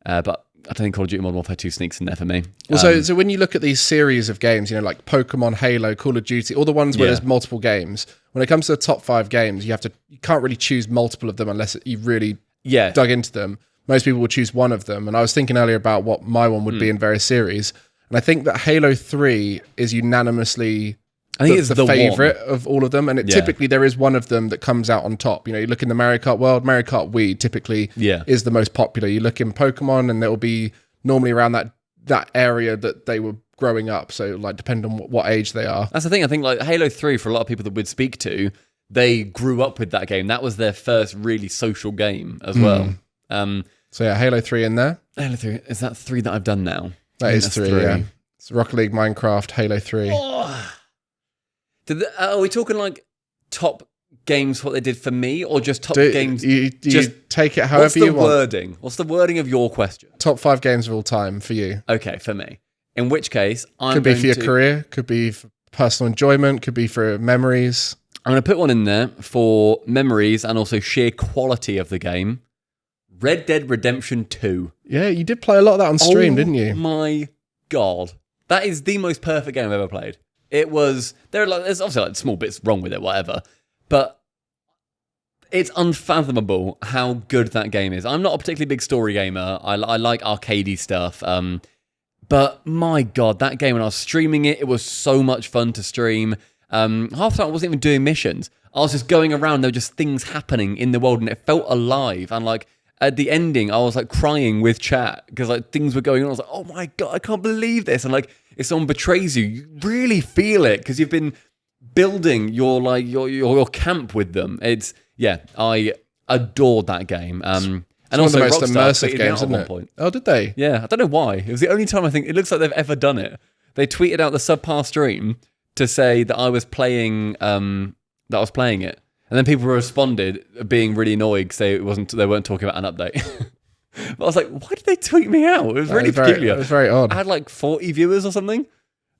I don't think Call of Duty Modern Warfare 2 sneaks in there for me. Well, so when you look at these series of games, like Pokemon, Halo, Call of Duty, all the ones where there's multiple games, when it comes to the top 5 games, you can't really choose multiple of them unless you really dug into them. Most people would choose one of them. And I was thinking earlier about what my one would be in various series. And I think that Halo 3 is unanimously it's the favourite of all of them. And typically there is one of them that comes out on top. You look in the Mario Kart world, Mario Kart Wii typically is the most popular. You look in Pokemon and it will be normally around that area that they were growing up. So like depending on what age they are. That's the thing. I think like Halo 3, for a lot of people that we'd speak to, they grew up with that game. That was their first really social game as well. So yeah, Halo 3 in there. Halo 3, is that 3 that I've done now? That is 3, yeah. It's Rocket League, Minecraft, Halo 3. Oh. Are we talking like top games, what they did for me, or just top games? You take it however you want. What's the wording of your question? Top 5 games of all time for you. Okay, for me. In which case, could be for your career, could be for personal enjoyment, could be for memories. I'm going to put one in there for memories and also sheer quality of the game. Red Dead Redemption 2. Yeah, you did play a lot of that on stream, didn't you? Oh my God. That is the most perfect game I've ever played. It was, there's obviously like small bits wrong with it, whatever, but it's unfathomable how good that game is. I'm not a particularly big story gamer. I like arcadey stuff, but my God, that game, when I was streaming it, it was so much fun to stream. Half the time I wasn't even doing missions. I was just going around, there were just things happening in the world, and it felt alive, and like, at the ending, I was like crying with chat because like things were going on. I was like, "Oh my God, I can't believe this!" And like, if someone betrays you, you really feel it because you've been building your camp with them. I adored that game. And also one of the most immersive games, isn't it? Point. Oh, did they? Yeah, I don't know why. It was the only time I think it looks like they've ever done it. They tweeted out the subpar stream to say that I was playing it. And then people responded being really annoyed because they weren't talking about an update. But I was like, why did they tweet me out? It was really peculiar. It was very odd. I had like 40 viewers or something.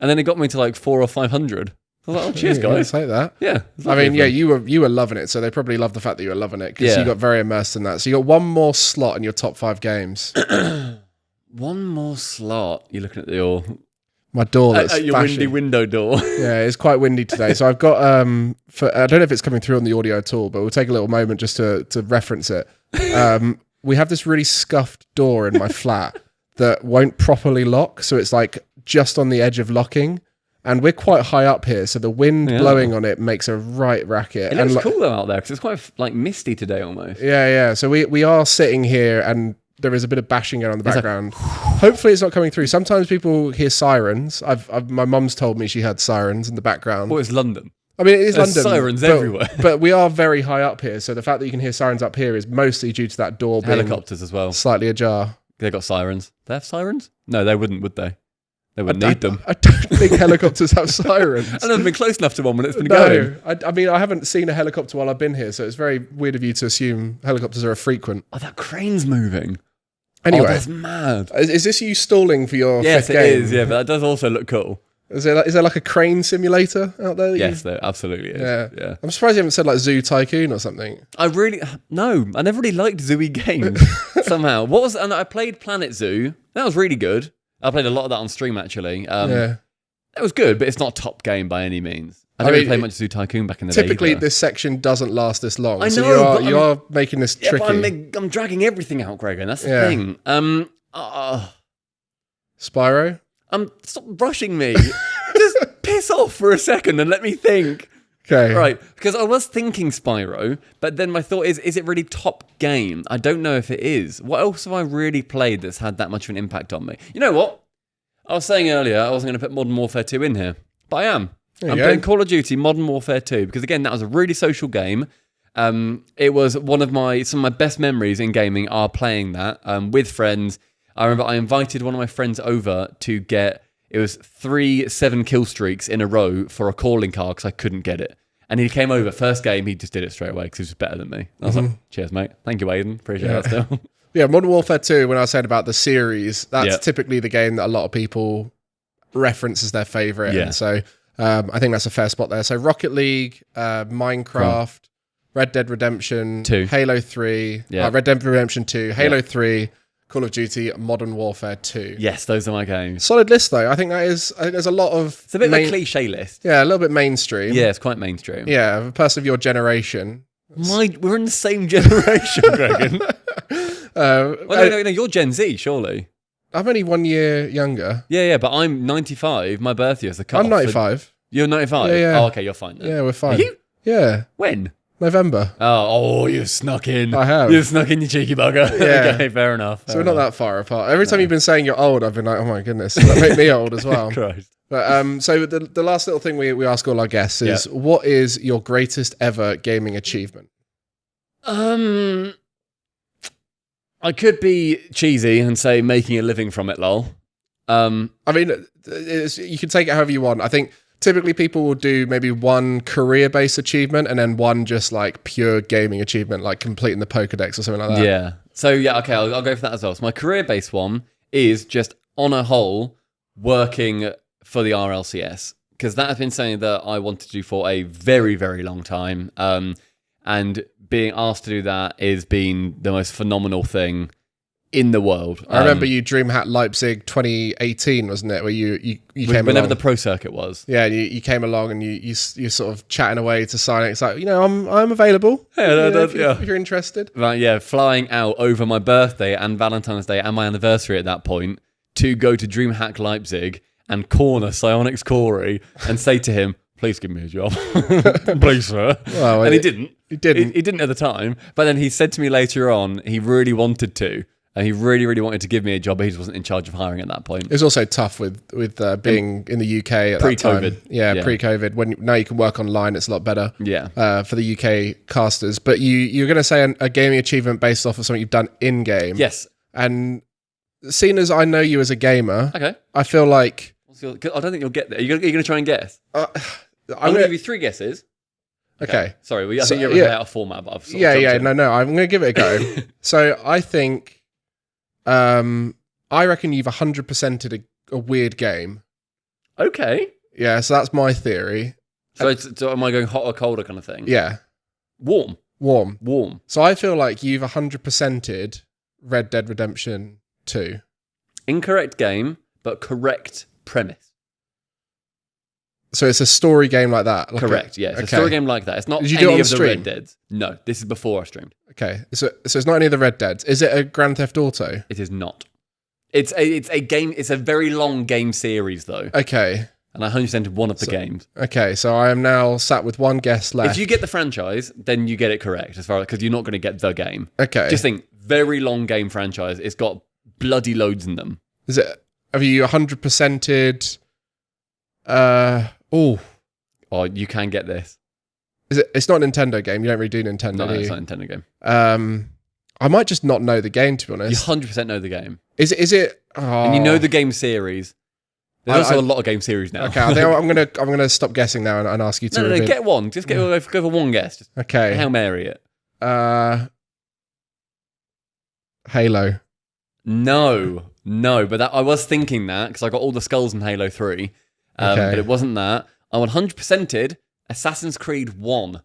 And then it got me to like 400 or 500. I was like, oh, cheers, guys. Like that. Yeah. I mean, yeah, you were loving it. So they probably loved the fact that you were loving it because you got very immersed in that. So you got one more slot in your top 5 games. One more slot. You're looking at my door that's at your windy window door. Yeah, it's quite windy today. So I've got I don't know if it's coming through on the audio at all, but we'll take a little moment just to reference it. We have this really scuffed door in my flat that won't properly lock, so it's like just on the edge of locking. And we're quite high up here, so the wind blowing on it makes a right racket. It looks cool though out there because it's quite like misty today almost. Yeah. So we are sitting here and there is a bit of bashing going on in the background. Hopefully it's not coming through. Sometimes people hear sirens. My mum's told me she had sirens in the background. Well, it's London. I mean, it is London. Sirens everywhere. But we are very high up here, so the fact that you can hear sirens up here is mostly due to that door being helicopters as well. Slightly ajar. They got sirens. They have sirens? No, they wouldn't, would they? They wouldn't need them. I don't think helicopters have sirens. I've never been close enough to one when it's been going. I mean, I haven't seen a helicopter while I've been here, so it's very weird of you to assume helicopters are frequent. Oh, that crane's moving. Anyway, that's mad. Is this you stalling for your fifth game? Yes, it is. Yeah, but that does also look cool. Is there like a crane simulator out there? Yes, there absolutely is. Yeah. I'm surprised you haven't said like Zoo Tycoon or something. I never really liked Zooey games somehow. And I played Planet Zoo. That was really good. I played a lot of that on stream actually. It was good, but it's not a top game by any means. I didn't really play much Zoo Tycoon back in the day. Typically, this section doesn't last this long. I know, so you are making this tricky. But I'm dragging everything out, Gregan. That's the thing. Spyro? Stop rushing me. Just piss off for a second and let me think. Okay. Right, because I was thinking Spyro, but then my thought is it really top game? I don't know if it is. What else have I really played that's had that much of an impact on me? You know what? I was saying earlier I wasn't going to put Modern Warfare 2 in here, but I am. I'm putting Call of Duty Modern Warfare 2 because, again, that was a really social game. It was some of my best memories in gaming are playing that with friends. I remember I invited one of my friends over to get, it was 3 7-kill streaks in a row for a calling card because I couldn't get it. And he came over, first game, he just did it straight away because he was better than me. I was like, cheers, mate. Thank you, Aiden. Appreciate that still. Yeah, Modern Warfare 2, when I was saying about the series, that's typically the game that a lot of people reference as their favorite. Yeah. And so I think that's a fair spot there. So Rocket League, Minecraft, Red Dead Redemption 2, Halo 3, Red Dead Redemption 2, Halo 3, Call of Duty, Modern Warfare 2. Yes, those are my games. Solid list, though. I think there's a lot of... It's a bit of a cliche list. Yeah, a little bit mainstream. Yeah, it's quite mainstream. Yeah, a person of your generation. We're in the same generation, Gregan. No, you're Gen Z, surely. I'm only 1 year younger. Yeah, but I'm 95. My birthday is the cut. I'm 95. You're 95? Yeah. Oh, okay, you're fine then. Yeah, we're fine. Are you? Yeah. When? November. Oh, you've snuck in. I have. You've snuck in, you cheeky bugger. Yeah. Okay, fair enough. So we're not that far apart. Every time you've been saying you're old, I've been like, oh my goodness, that make me old as well. Christ. But so the last little thing we ask all our guests is, what is your greatest ever gaming achievement? I could be cheesy and say making a living from it, lol. I mean, you can take it however you want. I think typically people will do maybe one career-based achievement and then one just like pure gaming achievement, like completing the Pokedex or something like that. Yeah. So okay, I'll go for that as well. So my career-based one is just on a whole working for the RLCS, because that has been something that I wanted to do for a very, very long time. And being asked to do that has been the most phenomenal thing in the world. I remember you DreamHack Leipzig 2018, wasn't it? Where you came along. Whenever the pro circuit was. Yeah, you came along and you sort of chatting away to Silent. It's like, I'm available. If you're interested. Right, yeah, flying out over my birthday and Valentine's Day and my anniversary at that point to go to DreamHack Leipzig and corner Psionics Corey and say to him, please give me a job. Please, sir. Well, and he didn't. He didn't. He didn't at the time. But then he said to me later on, he really wanted to. And he really, really wanted to give me a job, but he just wasn't in charge of hiring at that point. It was also tough with being in the UK at pre-COVID. That time. Yeah, pre-COVID. Now you can work online, it's a lot better. Yeah. For the UK casters. But you're going to say a gaming achievement based off of something you've done in game. Yes. And seeing as I know you as a gamer, I feel like I don't think you'll get there. You're going to try and guess. I'm going to give you 3 guesses. Okay. Sorry, I think you're out of format, but I've sort of No. I'm going to give it a go. So I think. I reckon you've 100%ed a weird game. Okay. Yeah, so that's my theory. So am I going hot or colder kind of thing? Yeah. Warm. So I feel like you've 100%ed Red Dead Redemption 2. Incorrect game, but correct premise. So it's a story game like that? Correct, yeah. It's a story game like that. It's not Did you any do it on of the stream? Red Deads. No, this is before I streamed. Okay, so it's not any of the Red Deads. Is it a Grand Theft Auto? It is not. It's a game. It's a very long game series though. Okay. And I 100%ed one of the games. Okay, so I am now sat with one guess left. If you get the franchise, then you get it correct as far as because you're not going to get the game. Okay. Just think, very long game franchise. It's got bloody loads in them. Is it? Have you 100%ed? Oh, you can get this. Is it? It's not a Nintendo game. You don't really do Nintendo. No, do it's you? not a Nintendo game. I might just not know the game, to be honest. You 100% know the game. Is it? Oh. And you know the game series. There's also a lot of game series now. Okay, I think I'm gonna stop guessing now and ask you to. No, get one. Just go for one guess. Just okay. Hail Mary it. Halo. No. But I was thinking that because I got all the skulls in Halo 3. But it wasn't that. I 100%ed Assassin's Creed 1,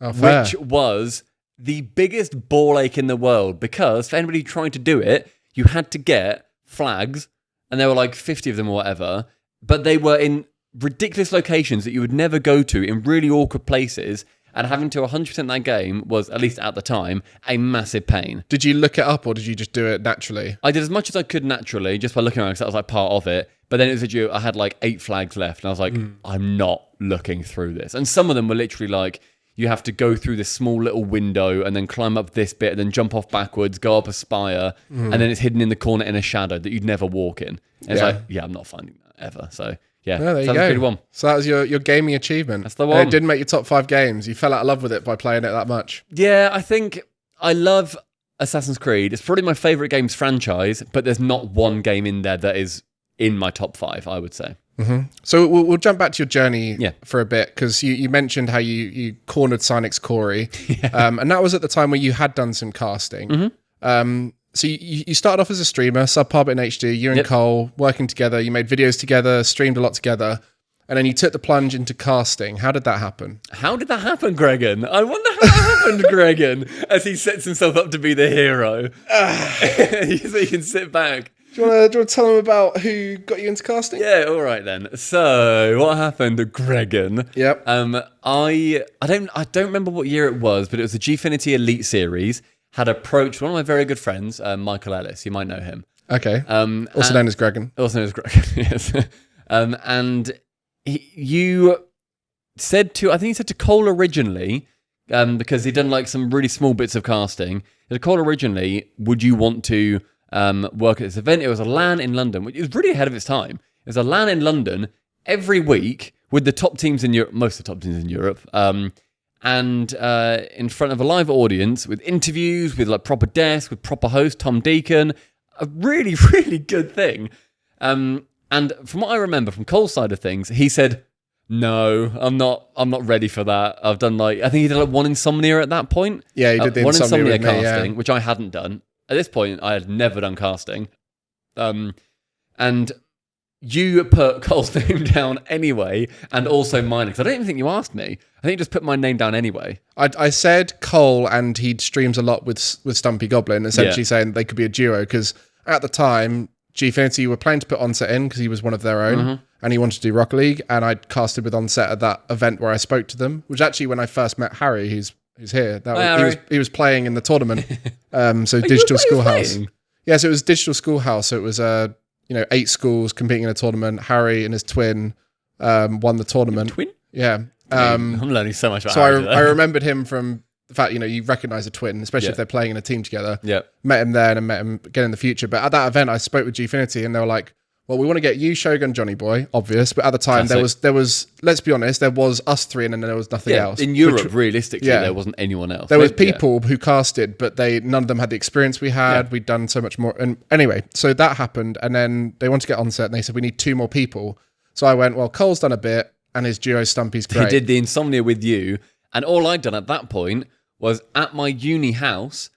which was the biggest ball ache in the world because for anybody trying to do it, you had to get flags, and there were like 50 of them or whatever, but they were in ridiculous locations that you would never go to in really awkward places, and having to 100% that game was, at least at the time, a massive pain. Did you look it up or did you just do it naturally? I did as much as I could naturally, just by looking around, because that was like part of it. But then it was I had like 8 flags left, and I was like, I'm not looking through this. And some of them were literally like, you have to go through this small little window and then climb up this bit and then jump off backwards, go up a spire, and then it's hidden in the corner in a shadow that you'd never walk in. And it's like, I'm not finding that ever. So yeah, there you go. One. So that was your gaming achievement. That's the one. And it didn't make your top 5 games. You fell out of love with it by playing it that much. Yeah, I think I love Assassin's Creed. It's probably my favourite games franchise, but there's not one game in there that is in my top 5, I would say. Mm-hmm. So we'll jump back to your journey for a bit, because you mentioned how you cornered Psionics Corey, and that was at the time where you had done some casting. so you started off as a streamer, subpub in HD, you and Cole working together, you made videos together, streamed a lot together, and then you took the plunge into casting. How did that happen? How did that happen, Gregan? I wonder how that happened, Gregan, as he sets himself up to be the hero. So he can sit back. Do you want to tell them about who got you into casting? Yeah, all right then. So what happened, Gregan? Yep. I don't remember what year it was, but it was the Gfinity Elite Series. Had approached one of my very good friends, Michael Ellis. You might know him. Okay. Also known as Gregan. Also known as Gregan. Yes. And you said to, I think he said to Cole originally, because he'd done like some really small bits of casting. He said, Cole originally, would you want to work at this event? It was a LAN in London, which was really ahead of its time. It was a LAN in London every week with the top teams in Europe, most of the top teams in Europe, and in front of a live audience with interviews, with like proper desk, with proper host Tom Deacon. A really, really good thing. And from what I remember from Cole's side of things, he said, "No, I'm not ready for that. I've done I think he did like one Insomnia at that point. Yeah, he did the one Insomnia with casting, me, which I hadn't done. At this point, I had never done casting. And you put Cole's name down anyway, and also mine, because I don't even think you asked me. I think you just put my name down anyway. I said Cole, and he streams a lot with Stumpy Goblin, essentially saying they could be a duo, because at the time, Gfinity were planning to put Onset in, because he was one of their own, and he wanted to do Rocket League, and I casted with Onset at that event where I spoke to them, which actually when I first met Harry, who's here. He was playing in the tournament. So Digital Schoolhouse. Yes, it was Digital Schoolhouse. So it was 8 schools competing in a tournament. Harry and his twin won the tournament. Twin? Yeah. I'm learning so much about so Harry. I remembered him from the fact, you recognise a twin, especially if they're playing in a team together. Yeah. Met him there and met him again in the future. But at that event, I spoke with Gfinity and they were like, well, we want to get you, Shogun, Johnny Boy, obvious. But at the time, there was, let's be honest, there was us three and then there was nothing else. In Europe, realistically, there wasn't anyone else. There was people who casted, but none of them had the experience we had. Yeah. We'd done so much more. And anyway, so that happened. And then they wanted to get Onset and they said, we need 2 more people. So I went, well, Cole's done a bit and his duo Stumpy's great. He did the Insomnia with you. And all I'd done at that point was at my uni house,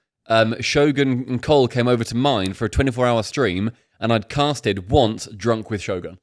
Shogun and Cole came over to mine for a 24-hour stream. And I'd casted once drunk with Shogun.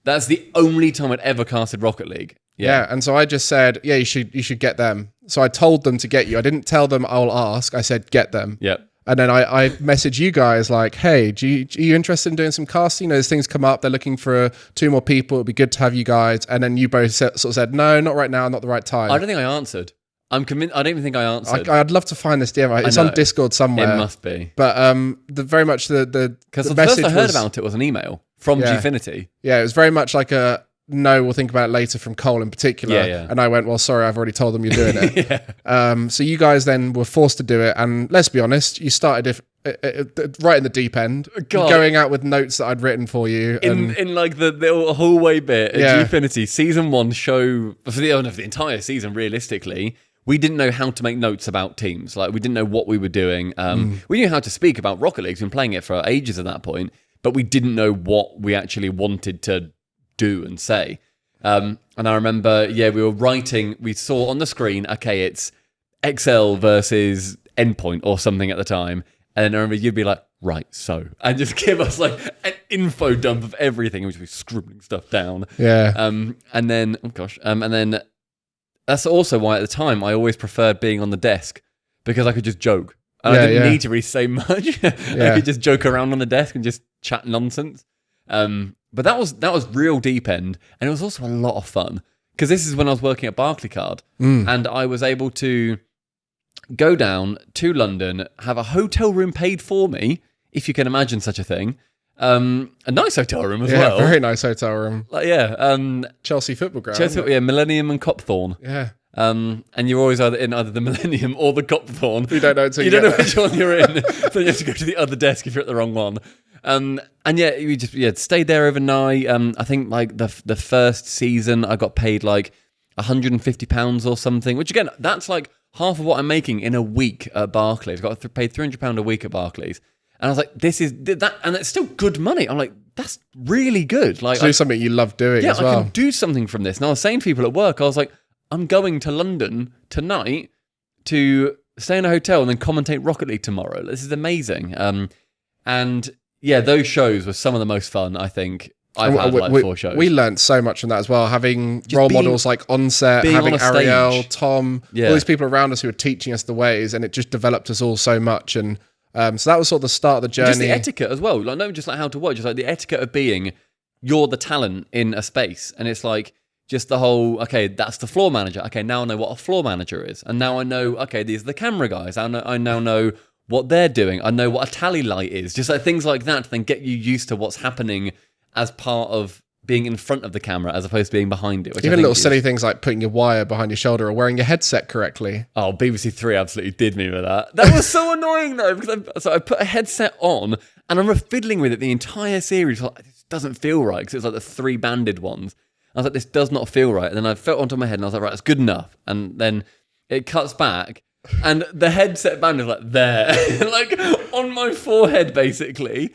That's the only time I'd ever casted Rocket League. Yeah, and so I just said, yeah, you should get them. So I told them to get you. I didn't tell them I'll ask. I said, get them. Yep. And then I messaged you guys like, hey, are you interested in doing some casting? There's things come up. They're looking for 2 more people. It'd be good to have you guys. And then you both sort of said, no, not right now, not the right time. I don't think I answered. I'm convinced. I don't even think I answered. I'd love to find this DM. It's on Discord somewhere. It must be. But very much the because the first I heard about it was an email from Gfinity. Yeah, it was very much like a no, we'll think about it later from Cole in particular. Yeah. And I went, well, sorry, I've already told them you're doing it. So you guys then were forced to do it, and let's be honest, you started right in the deep end, going out with notes that I'd written for you. In like the hallway bit at Gfinity, season 1 show for the entire season, realistically. We didn't know how to make notes about teams. Like, we didn't know what we were doing. We knew how to speak about Rocket League. We've been playing it for ages at that point, but we didn't know what we actually wanted to do and say. And I remember, we were writing, we saw on the screen, okay, it's XL versus Endpoint or something at the time. And then I remember you'd be like, right, so. And just give us like an info dump of everything. And we'd be scribbling stuff down. Yeah. And then, and then that's also why at the time I always preferred being on the desk, because I could just joke. And I didn't need to really say much. I could just joke around on the desk and just chat nonsense. But that was real deep end, and it was also a lot of fun, because this is when I was working at Barclaycard, and I was able to go down to London, have a hotel room paid for me, if you can imagine such a thing. A nice hotel room as well. Yeah, very nice hotel room. Chelsea football ground. Millennium and Copthorne. Yeah. And you're always either in the Millennium or the Copthorne. You don't know until you don't know which one you're in, so you have to go to the other desk if you're at the wrong one. And we just stayed there overnight. I think like the first season I got paid like £150 or something, which again, that's like half of what I'm making in a week at Barclays. I got paid £300 a week at Barclays. And I was like, this is that, and it's still good money. I'm like, that's really good. Like, do something you love doing as well. I can do something from this. And I was saying to people at work, I was like, I'm going to London tonight to stay in a hotel and then commentate Rocket League tomorrow. This is amazing. And yeah, those shows were some of the most fun, I think, I've had like 4 shows. We learned so much from that as well, having role models like on set, having Ariel, Tom, all these people around us who were teaching us the ways, and it just developed us all so much. And so that was sort of the start of the journey. Just the etiquette as well, like not just like how to work, just like the etiquette of being, you're the talent in a space, and it's like just the whole, okay, that's the floor manager. Okay, now I know what a floor manager is, and now I know, okay, these are the camera guys. I now know what they're doing. I know what a tally light is. Just like things like that, to then get you used to what's happening as part of being in front of the camera as opposed to being behind it. Even little silly things like putting your wire behind your shoulder or wearing your headset correctly. Oh, BBC Three absolutely did me with that. That was so annoying though, because I put a headset on and I'm fiddling with it the entire series. Like, this doesn't feel right, because it's like the 3 banded ones. I was like, this does not feel right. And then I felt onto my head and I was like, right, that's good enough. And then it cuts back and the headset band is like there, like on my forehead basically.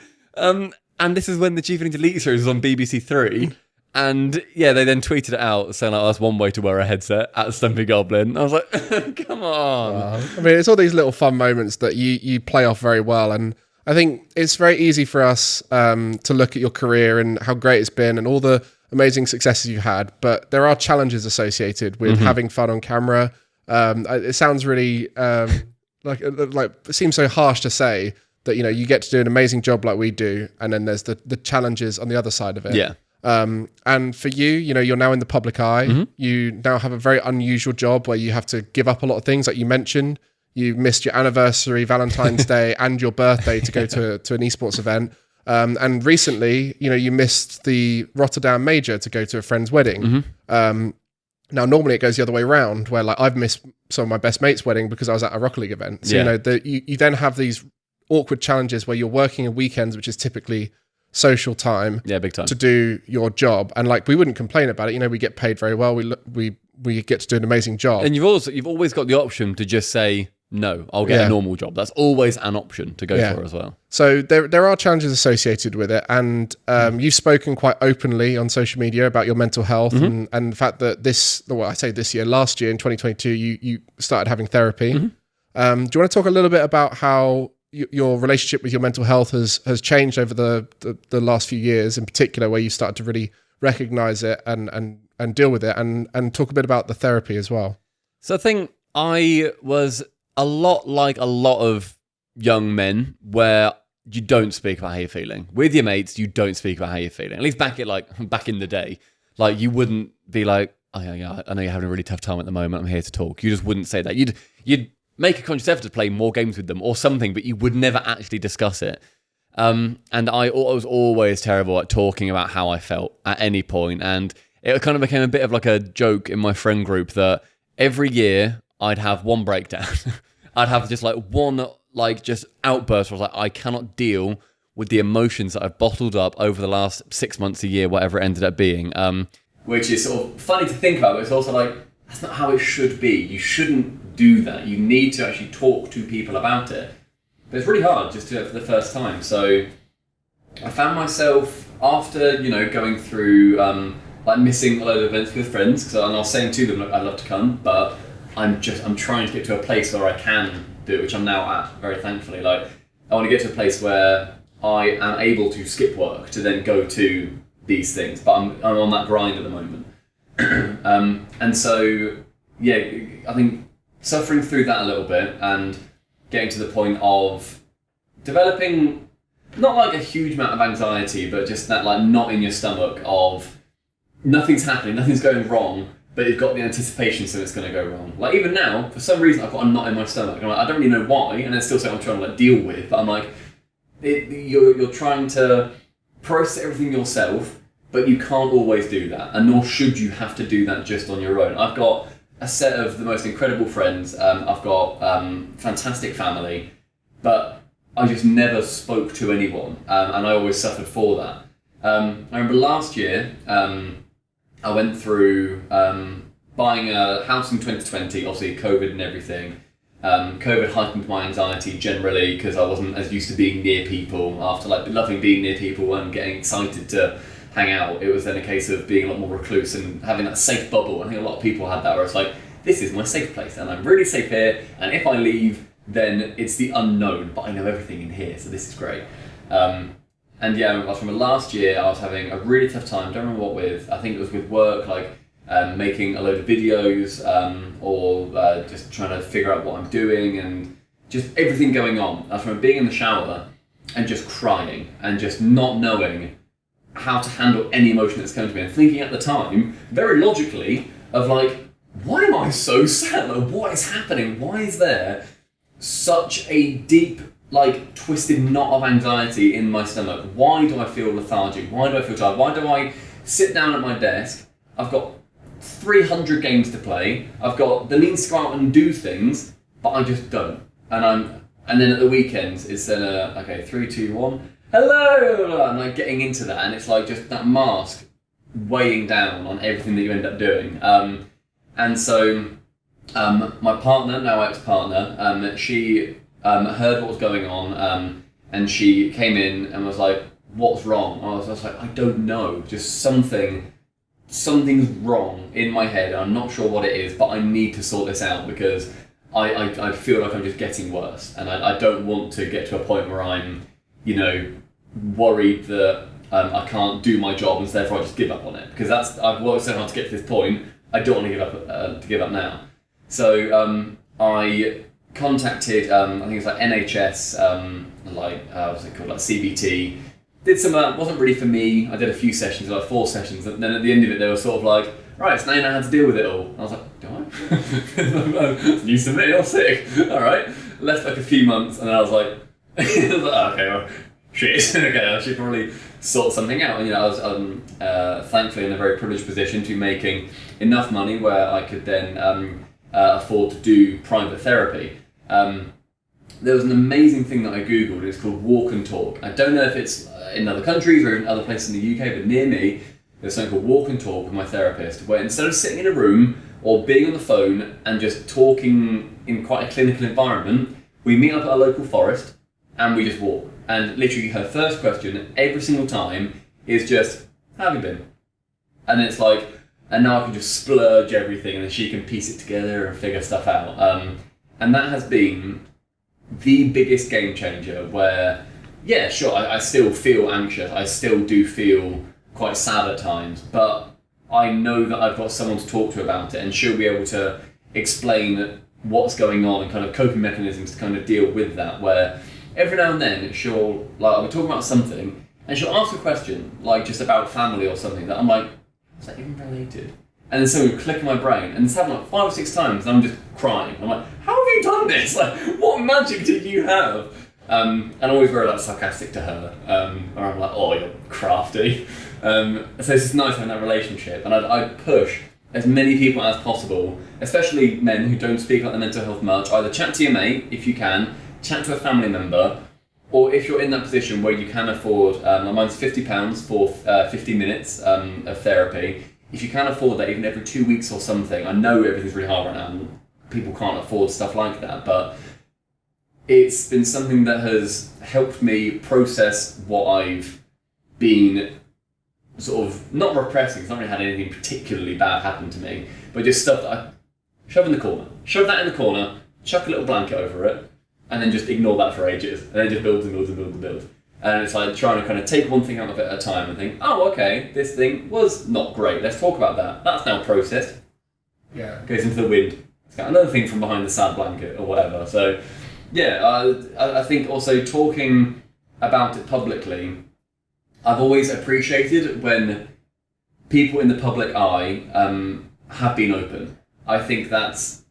And this is when the Chief Elite series was on BBC Three. And yeah, they then tweeted it out saying like, oh, that's one way to wear a headset at Stumpy Goblin. I was like, come on. I mean, it's all these little fun moments that you play off very well. And I think it's very easy for us to look at your career and how great it's been and all the amazing successes you've had. But there are challenges associated with having fun on camera. It sounds really like it seems so harsh to say that, you know, you get to do an amazing job like we do, and then there's the challenges on the other side of it. Yeah. And for you, you know, you're now in the public eye. You now have a very unusual job where you have to give up a lot of things. Like you mentioned, you missed your anniversary, Valentine's Day, and your birthday to go to an esports event. And recently, you know, you missed the Rotterdam Major to go to a friend's wedding. Now, normally it goes the other way around, where like I've missed some of my best mate's wedding because I was at a Rocket League event. So, you know, you then have these awkward challenges where you're working on weekends, which is typically social time, big time, to do your job. And like, we wouldn't complain about it. You know, we get paid very well. We get to do an amazing job. And you've always got the option to just say, no, I'll get a normal job. That's always an option to go for as well. So there are challenges associated with it. And you've spoken quite openly on social media about your mental health and the fact that last year in 2022, you started having therapy. Do you want to talk a little bit about how your relationship with your mental health has changed over the last few years, in particular, where you started to really recognize it and deal with it, and talk a bit about the therapy as well? So I think I was a lot like a lot of young men, where you don't speak about how you're feeling. With your mates, you don't speak about how you're feeling. At least back in the day, like you wouldn't be like, oh yeah, I know you're having a really tough time at the moment, I'm here to talk. You just wouldn't say that. You'd make a conscious effort to play more games with them or something, but you would never actually discuss it. And I was always terrible at talking about how I felt at any point. And it kind of became a bit of like a joke in my friend group that every year I'd have one breakdown. I'd have just like one just outburst where I was like, I cannot deal with the emotions that I've bottled up over the last 6 months, a year, whatever it ended up being. Which is sort of funny to think about, but it's also like, that's not how it should be. You shouldn't do that. You need to actually talk to people about it. But it's really hard just to do it for the first time. So I found myself, after, you know, going through missing a load of events with friends, because I was saying to them, look, I'd love to come, but I'm trying to get to a place where I can do it, which I'm now at, very thankfully. Like, I want to get to a place where I am able to skip work to then go to these things, but I'm on that grind at the moment. And so, yeah, I think suffering through that a little bit and getting to the point of developing not like a huge amount of anxiety, but just that like knot in your stomach of nothing's happening, nothing's going wrong, but you've got the anticipation so it's going to go wrong. Like even now, for some reason, I've got a knot in my stomach. And I'm like, I don't really know why, and it's still something I'm trying to like deal with. But I'm like, you're trying to process everything yourself, but you can't always do that, and nor should you have to do that just on your own. I've got a set of the most incredible friends. I've got fantastic family, but I just never spoke to anyone, and I always suffered for that. I remember last year, I went through buying a house in 2020, obviously COVID and everything. COVID heightened my anxiety generally because I wasn't as used to being near people. After like loving being near people and getting excited to hang out, it was then a case of being a lot more recluse and having that safe bubble. I think a lot of people had that where it's like, this is my safe place, and I'm really safe here, and if I leave, then it's the unknown, but I know everything in here, so this is great. And yeah, I remember last year I was having a really tough time, don't remember what with, I think it was with work, like making a load of videos, or just trying to figure out what I'm doing, and just everything going on. I remember being in the shower and just crying, and just not knowing how to handle any emotion that's coming to me, and thinking at the time, very logically, of like, why am I so sad? Like, what is happening? Why is there such a deep, like, twisted knot of anxiety in my stomach? Why do I feel lethargic? Why do I feel tired? Why do I sit down at my desk? I've got 300 games to play. I've got the means to go out and do things, but I just don't. And then at the weekends, it's then okay, 3, 2, 1, hello! And like getting into that, and it's like just that mask weighing down on everything that you end up doing. And so my partner, now ex-partner, she heard what was going on, and she came in and was like, what's wrong? I was like, I don't know, just something's wrong in my head, and I'm not sure what it is, but I need to sort this out, because I feel like I'm just getting worse, and I don't want to get to a point where I'm, worried that I can't do my job, and therefore I just give up on it, because I've worked so hard to get to this point. I don't want to give up now. So I contacted, I think it's like NHS, what's it called, like CBT. Did some, wasn't really for me. I did a few sessions, like 4 sessions, and then at the end of it, they were sort of like, right, so now you know how to deal with it all. And I was like, do I? It's news to me, I'm sick. All right. Left like a few months, and then I was like, okay, well, shit. Okay, I should probably sort something out. And, I was thankfully in a very privileged position to be making enough money where I could then afford to do private therapy. There was an amazing thing that I googled. It's called Walk and Talk. I don't know if it's in other countries or in other places in the UK, but near me, there's something called Walk and Talk with my therapist, where instead of sitting in a room or being on the phone and just talking in quite a clinical environment, we meet up at a local forest and we just walk. And literally her first question every single time is just, how have you been? And it's like, and now I can just splurge everything, and then she can piece it together and figure stuff out. And that has been the biggest game changer, where, yeah, sure, I still feel anxious, I still do feel quite sad at times, but I know that I've got someone to talk to about it, and she'll be able to explain what's going on and kind of coping mechanisms to kind of deal with that, where every now and then she'll, like, I'll be talking about something, and she'll ask a question, like just about family or something, that I'm like, is that even related? And then something will click in my brain, and it's happened like 5 or 6 times, and I'm just crying. I'm like, how have you done this? Like, what magic did you have? And always very like sarcastic to her, or I'm like, oh, you're crafty. So it's just nice having that relationship, and I'd push as many people as possible, especially men who don't speak about their mental health much, either chat to your mate, if you can, chat to a family member, or if you're in that position where you can afford, mine's £50 for 50 minutes of therapy. If you can afford that, even every 2 weeks or something, I know everything's really hard right now, and people can't afford stuff like that, but it's been something that has helped me process what I've been sort of, not repressing, it's not really had anything particularly bad happen to me, but just stuff that I shove in the corner. Shove that in the corner, chuck a little blanket over it, and then just ignore that for ages. And then it just builds and builds and builds and builds. And it's like trying to kind of take one thing out of it at a time and think, oh, okay, this thing was not great. Let's talk about that. That's now processed. Yeah. Goes into the wind. It's got another thing from behind the sad blanket or whatever. So, yeah, I think also talking about it publicly, I've always appreciated when people in the public eye have been open. I think that's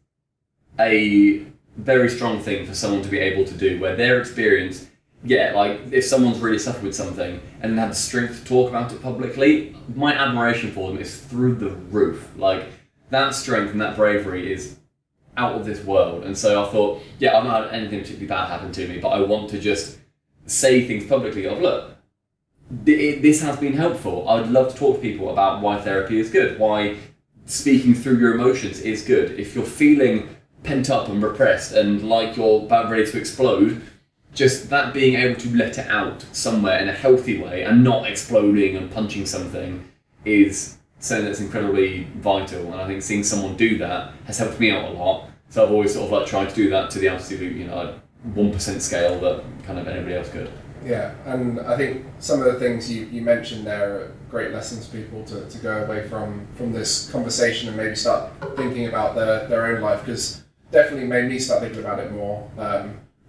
a very strong thing for someone to be able to do, where their experience, yeah, like if someone's really suffered with something and have the strength to talk about it publicly, my admiration for them is through the roof. Like, that strength and that bravery is out of this world. And so I thought, yeah, I've not had anything particularly bad happen to me, but I want to just say things publicly of, look, this has been helpful. I'd love to talk to people about why therapy is good, why speaking through your emotions is good. If you're feeling pent up and repressed and like you're about ready to explode, just that being able to let it out somewhere in a healthy way and not exploding and punching something is something that's incredibly vital, and I think seeing someone do that has helped me out a lot. So I've always sort of like tried to do that to the absolute, 1% scale that kind of anybody else could. Yeah, and I think some of the things you mentioned there are great lessons for people to go away from this conversation and maybe start thinking about their own life, because definitely made me start thinking about it more.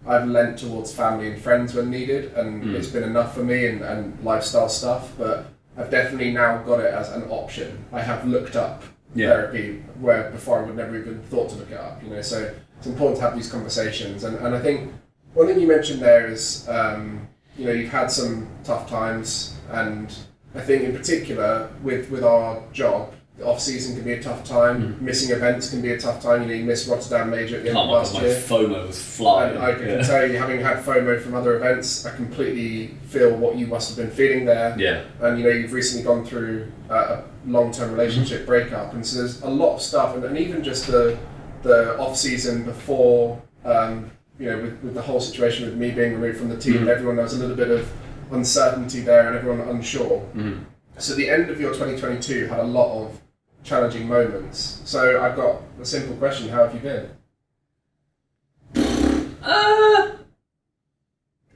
I've lent towards family and friends when needed, and it's been enough for me and lifestyle stuff, but I've definitely now got it as an option. I have looked up therapy where before I would never even thought to look it up, so it's important to have these conversations. And I think one thing you mentioned there is, you've had some tough times, and I think in particular with our job, the off-season can be a tough time. Missing events can be a tough time. You missed Rotterdam Major at the end of last year. My FOMO was flying. And I can tell you, having had FOMO from other events, I completely feel what you must have been feeling there. Yeah. And you've recently gone through a long-term relationship breakup, and so there's a lot of stuff, and even just the off-season before, with the whole situation with me being removed from the team, everyone, there was a little bit of uncertainty there and everyone unsure. So the end of your 2022 had a lot of challenging moments. So I've got a simple question: how have you been?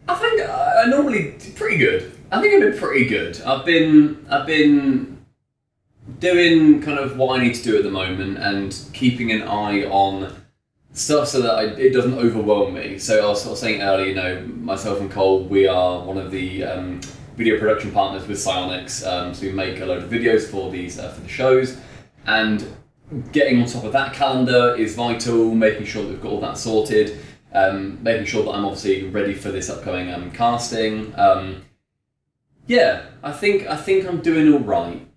I think I normally pretty good. I think I've been pretty good. I've been doing kind of what I need to do at the moment and keeping an eye on stuff so that it doesn't overwhelm me. So I was sort of saying earlier, myself and Cole, we are one of the video production partners with Psyonix. So we make a load of videos for these for the shows, and getting on top of that calendar is vital. Making sure that we've got all that sorted, making sure that I'm obviously ready for this upcoming casting. I think I'm doing all right.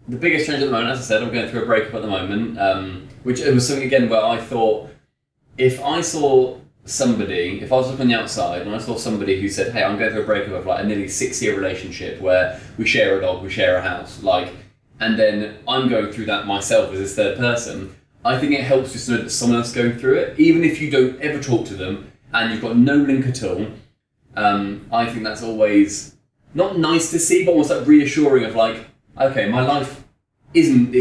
The biggest change at the moment, as I said, I'm going through a breakup at the moment, which it was something again where I thought, if I was looking on the outside and I saw somebody who said, hey, I'm going through a breakup of like a nearly 6-year relationship where we share a dog, we share a house, and then I'm going through that myself as this third person, I think it helps just to know that someone else is going through it, even if you don't ever talk to them and you've got no link at all. I think that's always not nice to see, but almost like reassuring of like, okay, my life isn't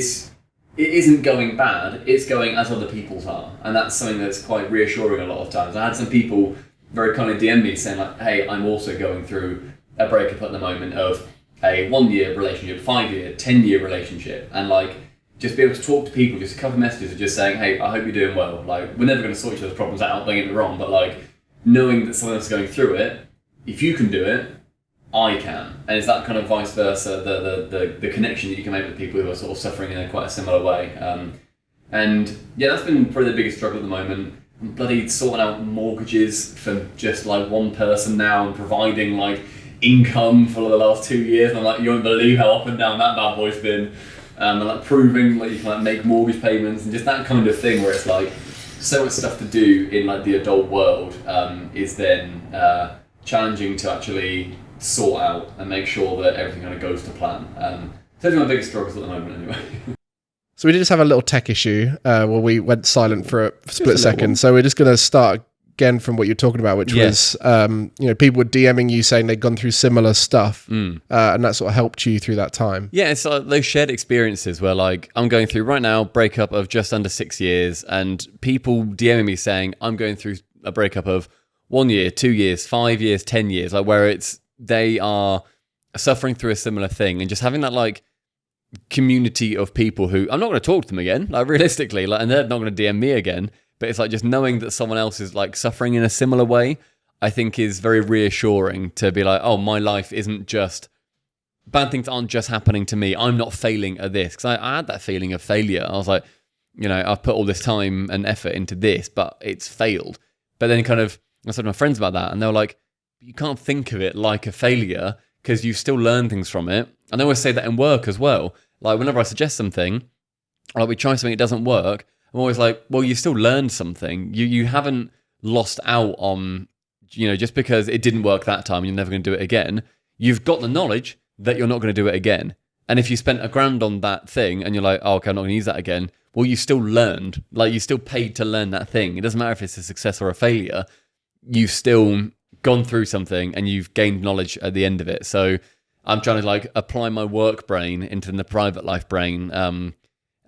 going bad, it's going as other people's are. And that's something that's quite reassuring a lot of times. I had some people very kindly DM me saying like, hey, I'm also going through a breakup at the moment of a 1-year relationship, 5-year, 10-year relationship. And like, just be able to talk to people, just a couple of messages of just saying, hey, I hope you're doing well. Like, we're never going to sort each other's problems out, don't get me wrong, but like, knowing that someone else is going through it, if you can do it, I can. And it's that kind of vice versa, the connection that you can make with people who are sort of suffering in quite a similar way. That's been probably the biggest struggle at the moment. I'm bloody sorting out mortgages for just like one person now and providing like income for the last 2 years. And I'm like, you won't believe how up and down that bad boy's been. And like proving like you can like make mortgage payments and just that kind of thing where it's like so much stuff to do in like the adult world is then challenging to actually sort out and make sure that everything kind of goes to plan. So those are my biggest struggles at the moment anyway. So we did just have a little tech issue where we went silent for a split second. So we're just going to start again from what you're talking about, which was people were DMing you saying they'd gone through similar stuff and that sort of helped you through that time. Yeah, it's like those shared experiences where like I'm going through right now breakup of just under 6 years, and people DMing me saying I'm going through a breakup of 1 year, 2 years, 5 years, 10 years, like where they are suffering through a similar thing, and just having that like community of people who I'm not going to talk to them again, like realistically, like, and they're not going to DM me again, but it's like just knowing that someone else is like suffering in a similar way, I think is very reassuring to be like, oh, my life isn't just, bad things aren't just happening to me, I'm not failing at this, because I had that feeling of failure. I was like, I've put all this time and effort into this, but it's failed. But then kind of, I said to my friends about that, and they were like, you can't think of it like a failure because you still learn things from it. And I always say that in work as well. Like whenever I suggest something, or we try something, it doesn't work, I'm always like, well, you still learned something. You haven't lost out on, just because it didn't work that time and you're never going to do it again. You've got the knowledge that you're not going to do it again. And if you spent $1,000 on that thing and you're like, oh, okay, I'm not going to use that again. Well, you still learned. Like you still paid to learn that thing. It doesn't matter if it's a success or a failure. You've still gone through something and you've gained knowledge at the end of it. So I'm trying to like apply my work brain into the private life brain.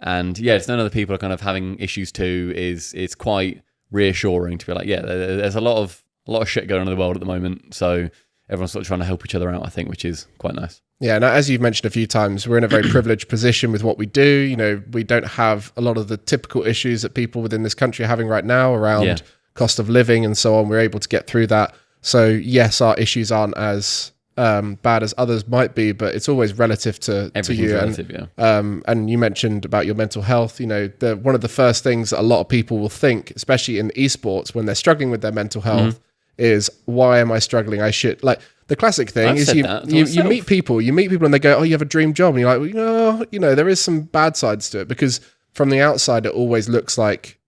And yeah, it's none of the people are kind of having issues too. It's quite reassuring to be like, yeah, there's a lot of shit going on in the world at the moment. So everyone's sort of trying to help each other out, I think, which is quite nice. Yeah, and as you've mentioned a few times, we're in a very privileged position with what we do. You know, we don't have a lot of the typical issues that people within this country are having right now around cost of living and so on. We're able to get through that. So yes, our issues aren't as bad as others might be, but it's always relative to you. Relative, and you mentioned about your mental health. You know, one of the first things that a lot of people will think, especially in esports, when they're struggling with their mental health, is why am I struggling? I should like. The classic thing is you meet people and they go, oh, you have a dream job. And you're like, well, you know, there is some bad sides to it, because from the outside, it always looks like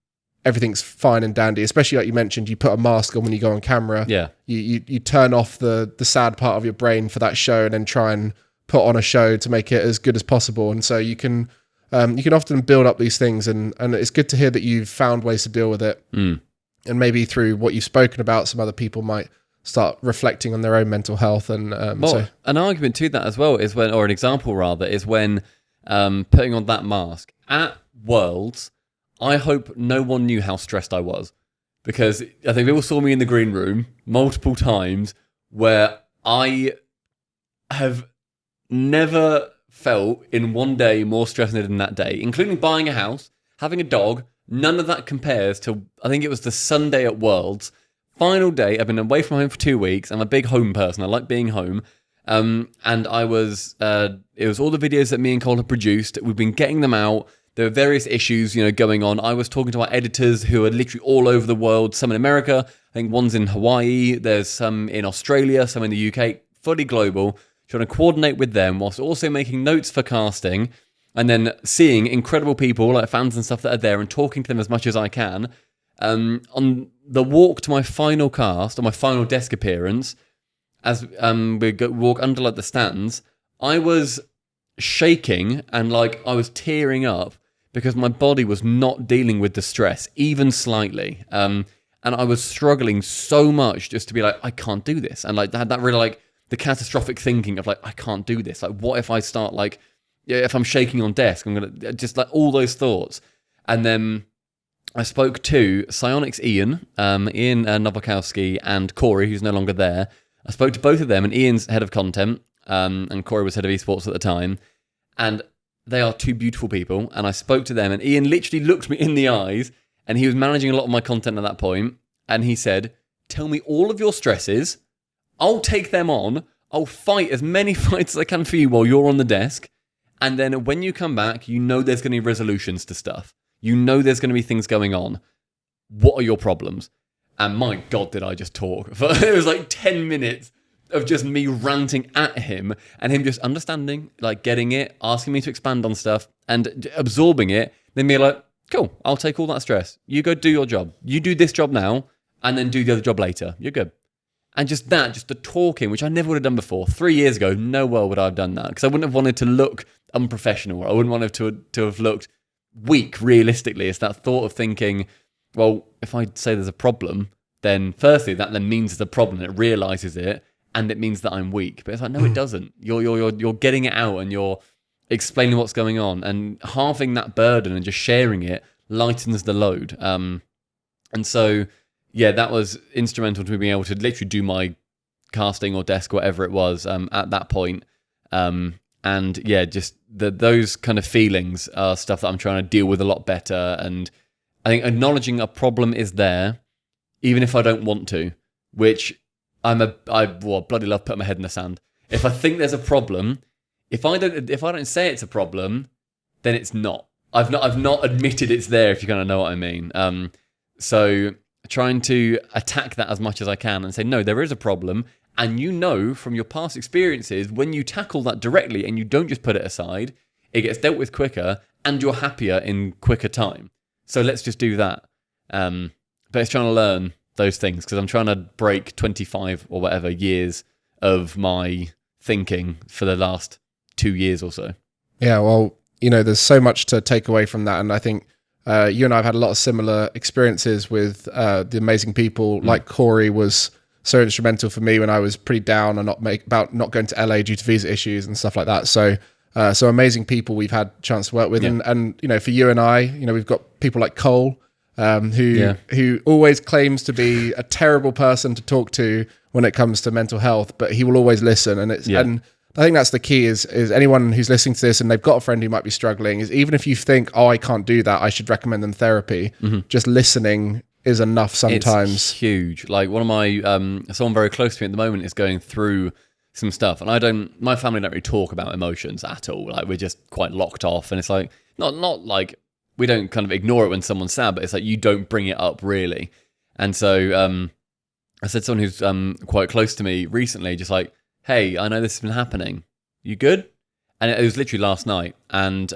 everything's fine and dandy, especially like you mentioned, you put a mask on when you go on camera. Yeah. You turn off the sad part of your brain for that show and then try and put on a show to make it as good as possible. And so you can often build up these things, and it's good to hear that you've found ways to deal with it. And maybe through what you've spoken about, some other people might start reflecting on their own mental health. And an argument to that as well is when, or an example rather, is when putting on that mask at Worlds, I hope no one knew how stressed I was, because I think people saw me in the green room multiple times where I have never felt in one day more stressed than that day, including buying a house, having a dog. None of that compares to, I think it was the Sunday at Worlds. Final day, I've been away from home for 2 weeks. I'm a big home person. I like being home. And I was, it was all the videos that me and Cole had produced. We've been getting them out. There were various issues, going on. I was talking to our editors who are literally all over the world. Some in America. I think one's in Hawaii. There's some in Australia, some in the UK. Fully global. Trying to coordinate with them whilst also making notes for casting. And then seeing incredible people like fans and stuff that are there and talking to them as much as I can. On the walk to my final cast, or my final desk appearance, as we walk under like the stands, I was shaking and like I was tearing up because my body was not dealing with the stress, even slightly. And I was struggling so much just to be like, I can't do this. And like that really like the catastrophic thinking of like, I can't do this. Like, what if I start like, if I'm shaking on desk, I'm going to just like all those thoughts. And then I spoke to Psyonix Ian Nowakowski, and Corey, who's no longer there. I spoke to both of them, and Ian's head of content, and Corey was head of esports at the time. And they are two beautiful people. And I spoke to them, and Ian literally looked me in the eyes, and he was managing a lot of my content at that point. And he said, tell me all of your stresses. I'll take them on. I'll fight as many fights as I can for you while you're on the desk. And then when you come back, there's going to be resolutions to stuff. There's going to be things going on. What are your problems? And my God, did I just talk. It was like 10 minutes of just me ranting at him and him just understanding, like getting it, asking me to expand on stuff and absorbing it. Then be like, cool, I'll take all that stress. You go do your job. You do this job now and then do the other job later. You're good. And just the talking, which I never would have done before. 3 years ago, nowhere would I have done that because I wouldn't have wanted to look unprofessional. I wouldn't want it to have looked weak, realistically. It's that thought of thinking, well, if I say there's a problem, then firstly, that then means there's a problem. It realizes it, and it means that I'm weak. But it's like, no, it doesn't. You're getting it out, and you're explaining what's going on, and halving that burden and just sharing it lightens the load. And so, yeah, that was instrumental to me being able to literally do my casting or desk, whatever it was, at that point. And yeah, just those kind of feelings are stuff that I'm trying to deal with a lot better. And I think acknowledging a problem is there, even if I don't want to, which I bloody love putting my head in the sand. If I think there's a problem, if I don't say it's a problem, then it's not. I've not admitted it's there, if you kind of know what I mean. So trying to attack that as much as I can and say, no, there is a problem. And from your past experiences, when you tackle that directly and you don't just put it aside, it gets dealt with quicker and you're happier in quicker time. So let's just do that. But it's trying to learn those things because I'm trying to break 25 or whatever years of my thinking for the last 2 years or so. Yeah, well, there's so much to take away from that. And I think you and I have had a lot of similar experiences with the amazing people like Corey was so instrumental for me when I was pretty down and about not going to LA due to visa issues and stuff like that. So amazing people we've had a chance to work with. And for you and I, we've got people like Cole, who always claims to be a terrible person to talk to when it comes to mental health, but he will always listen. And and I think that's the key is anyone who's listening to this and they've got a friend who might be struggling, is even if you think, I can't do that, I should recommend them therapy, just listening is enough sometimes. It's huge. Like one of my, someone very close to me at the moment is going through some stuff, and my family don't really talk about emotions at all. Like we're just quite locked off, and it's like, not like, we don't kind of ignore it when someone's sad, but it's like you don't bring it up really. And so I said to someone who's quite close to me recently, just like, hey, I know this has been happening. You good? And it was literally last night. And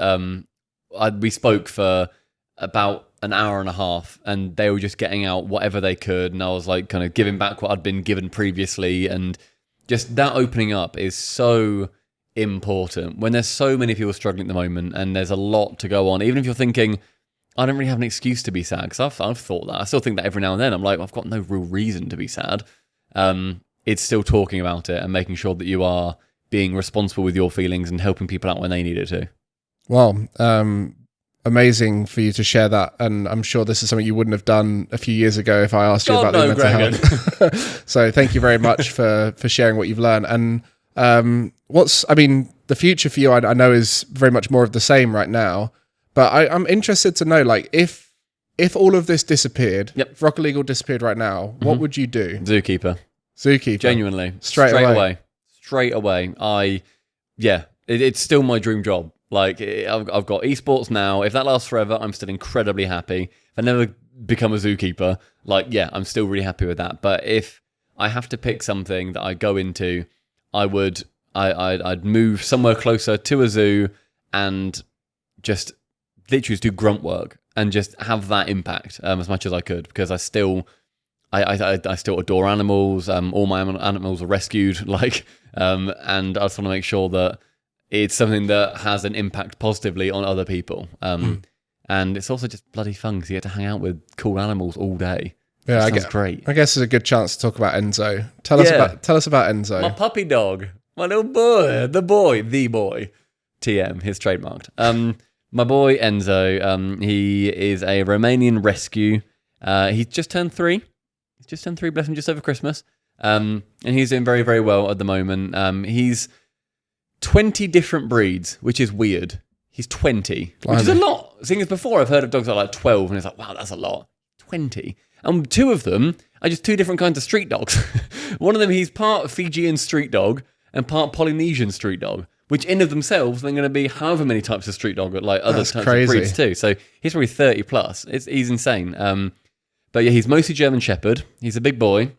we spoke for about an hour and a half, and they were just getting out whatever they could. And I was like kind of giving back what I'd been given previously. And just that opening up is so important when there's so many people struggling at the moment and there's a lot to go on. Even if you're thinking, I don't really have an excuse to be sad, because I've thought that. I still think that every now and then. I'm like, I've got no real reason to be sad. It's still talking about it and making sure that you are being responsible with your feelings and helping people out when they need it to. Well, amazing for you to share that. And I'm sure this is something you wouldn't have done a few years ago if I asked you about the mental health. So thank you very much for sharing what you've learned. And the future for you, I know is very much more of the same right now, but I'm interested to know, like, if all of this disappeared, if Rocket League all disappeared right now, what would you do? Zookeeper. Genuinely. Straight away. It's still my dream job. Like, I've got esports now. If that lasts forever, I'm still incredibly happy. If I never become a zookeeper, I'm still really happy with that. But if I have to pick something that I go into, I'd move somewhere closer to a zoo and just literally do grunt work and just have that impact as much as I could, because I still adore animals. All my animals are rescued, and I just want to make sure that it's something that has an impact positively on other people. And it's also just bloody fun because you get to hang out with cool animals all day. Yeah, sounds great. I guess it's a good chance to talk about Enzo. Tell us about Enzo. My puppy dog, my little boy, the boy, TM, his trademarked. My boy Enzo, he is a Romanian rescue. He's just turned 3. Bless him, just over Christmas. And he's doing very, very well at the moment. He's 20 different breeds, which is weird. He's 20, which is a lot. Seeing as before, I've heard of dogs that are like 12, and it's like, wow, that's a lot. 20. And 2 of them are just 2 different kinds of street dogs. One of them, he's part Fijian street dog and part Polynesian street dog, which in of themselves, they're going to be however many types of street dog, like other types of breeds too. So he's probably 30 plus. He's insane. But yeah, he's mostly German Shepherd. He's a big boy.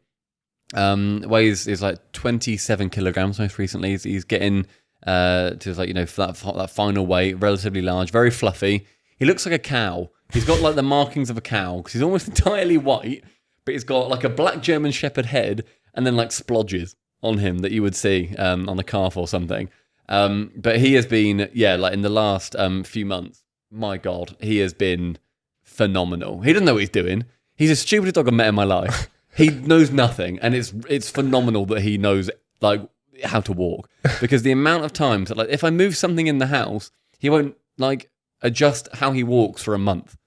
Weighs is like 27 kilograms most recently. He's getting to that final weight, relatively large, very fluffy. He looks like a cow. He's got like the markings of a cow because he's almost entirely white, but he's got like a black German Shepherd head and then like splodges on him that you would see on a calf or something. But he has been, in the last few months, my God, he has been phenomenal. He doesn't know what he's doing. He's the stupidest dog I've met in my life. He knows nothing, and it's phenomenal that he knows like how to walk, because the amount of times that, like, if I move something in the house, he won't like adjust how he walks for a month.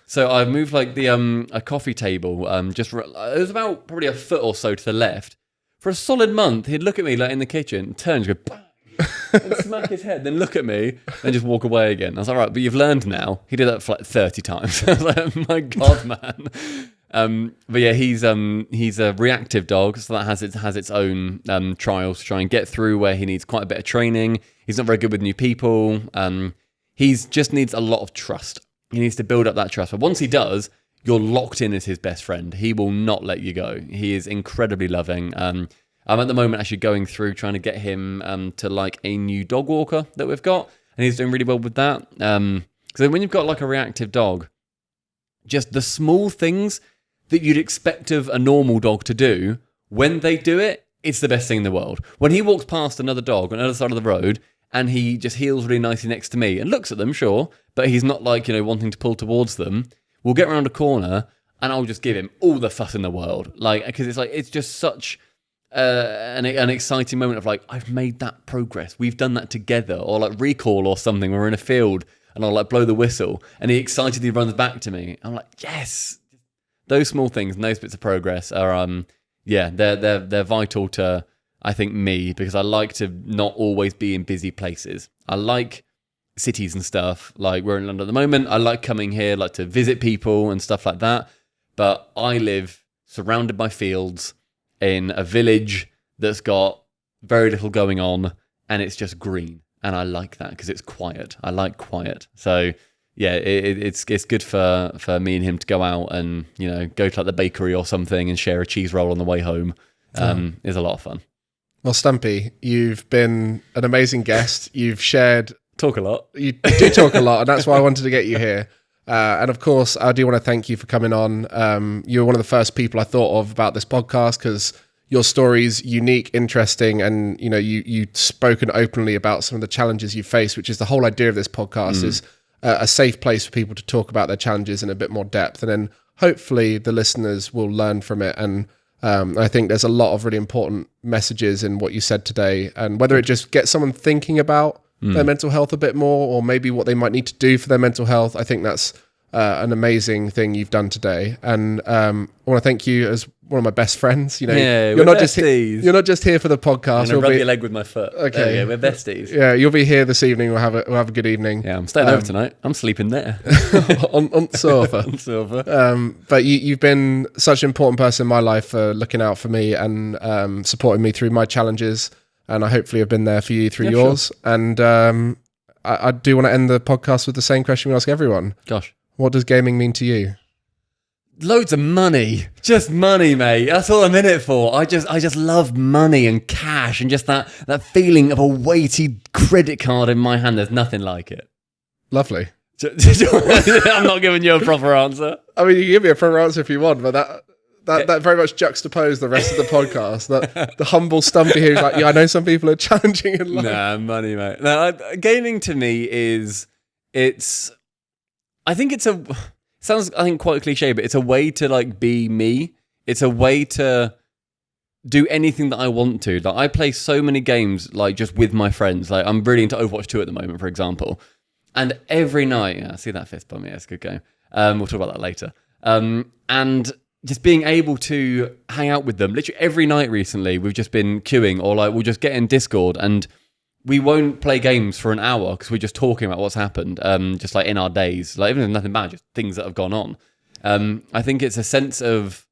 So I moved like the a coffee table it was about probably a foot or so to the left. For a solid month, he'd look at me like in the kitchen, turn, just go bang, and smack his head, then look at me, and just walk away again. I was like, right, but you've learned now. He did that for like 30 times. I was like, my God, man. But yeah, he's a reactive dog, so that has its own trials to try and get through, where he needs quite a bit of training. He's not very good with new people. He just needs a lot of trust. He needs to build up that trust. But once he does, you're locked in as his best friend. He will not let you go. He is incredibly loving. I'm at the moment actually going through trying to get him to like a new dog walker that we've got, and he's doing really well with that. Because when you've got like a reactive dog, just the small things that you'd expect of a normal dog to do, when they do it, it's the best thing in the world. When he walks past another dog on the other side of the road, and he just heels really nicely next to me and looks at them, sure, but he's not like, wanting to pull towards them. We'll get around a corner, and I'll just give him all the fuss in the world, like, because it's just such an exciting moment of like, I've made that progress, we've done that together, or like recall or something, we're in a field and I'll like blow the whistle and he excitedly runs back to me. I'm like, yes. Those small things and those bits of progress are they're vital to, I think, me, because I like to not always be in busy places. I like cities and stuff, like we're in London at the moment. I like coming here, like to visit people and stuff like that, but I live surrounded by fields in a village that's got very little going on, and it's just green, and I like that because it's quiet. I like quiet. So yeah, it's good for me and him to go out and, you know, go to like the bakery or something and share a cheese roll on the way home. Is a lot of fun. Well, Stumpy, you've been an amazing guest. You've shared... Talk a lot. You do talk a lot, and that's why I wanted to get you here. And of course, I do want to thank you for coming on. You were one of the first people I thought of about this podcast because your story's unique, interesting, and you know you've spoken openly about some of the challenges you face, which is the whole idea of this podcast is a safe place for people to talk about their challenges in a bit more depth, and then hopefully the listeners will learn from it. And I think there's a lot of really important messages in what you said today, and whether it just gets someone thinking about their mental health a bit more, or maybe what they might need to do for their mental health. I think that's an amazing thing you've done today, and I want to thank you as one of my best friends. You know, you're not just here for the podcast. I'll rub your leg with my foot. Okay, we're besties. Yeah, you'll be here this evening. We'll have a good evening. Yeah, I'm staying over tonight. I'm sleeping there on sofa. On sofa. But you've been such an important person in my life for looking out for me and supporting me through my challenges. And I hopefully have been there for you through yours. Sure. And I do want to end the podcast with the same question we ask everyone. Gosh. What does gaming mean to you? Loads of money. Just money, mate. That's all I'm in it for. I just love money and cash and just that feeling of a weighty credit card in my hand. There's nothing like it. Lovely. I'm not giving you a proper answer. I mean, you can give me a proper answer if you want, but that very much juxtaposed the rest of the podcast. That the humble Stumpy who's like, yeah, I know some people are challenging in life. Nah, money, mate. No, gaming to me is, I think sounds quite cliche, but it's a way to like be me. It's a way to do anything that I want to. Like I play so many games like just with my friends. Like I'm really into Overwatch 2 at the moment, for example. And every night, I see that fist bump. Yeah, it's a good game. We'll talk about that later. And just being able to hang out with them. Literally every night recently, we've just been queuing, or like we'll just get in Discord and we won't play games for an hour because we're just talking about what's happened, just like in our days. Like even if nothing bad, just things that have gone on. I think it's a sense of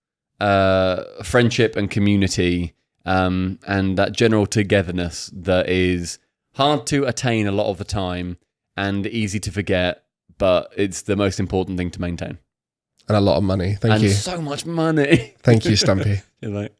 friendship and community, and that general togetherness that is hard to attain a lot of the time and easy to forget, but it's the most important thing to maintain. And a lot of money. Thank you. And so much money. Thank you, Stumpy. You're like...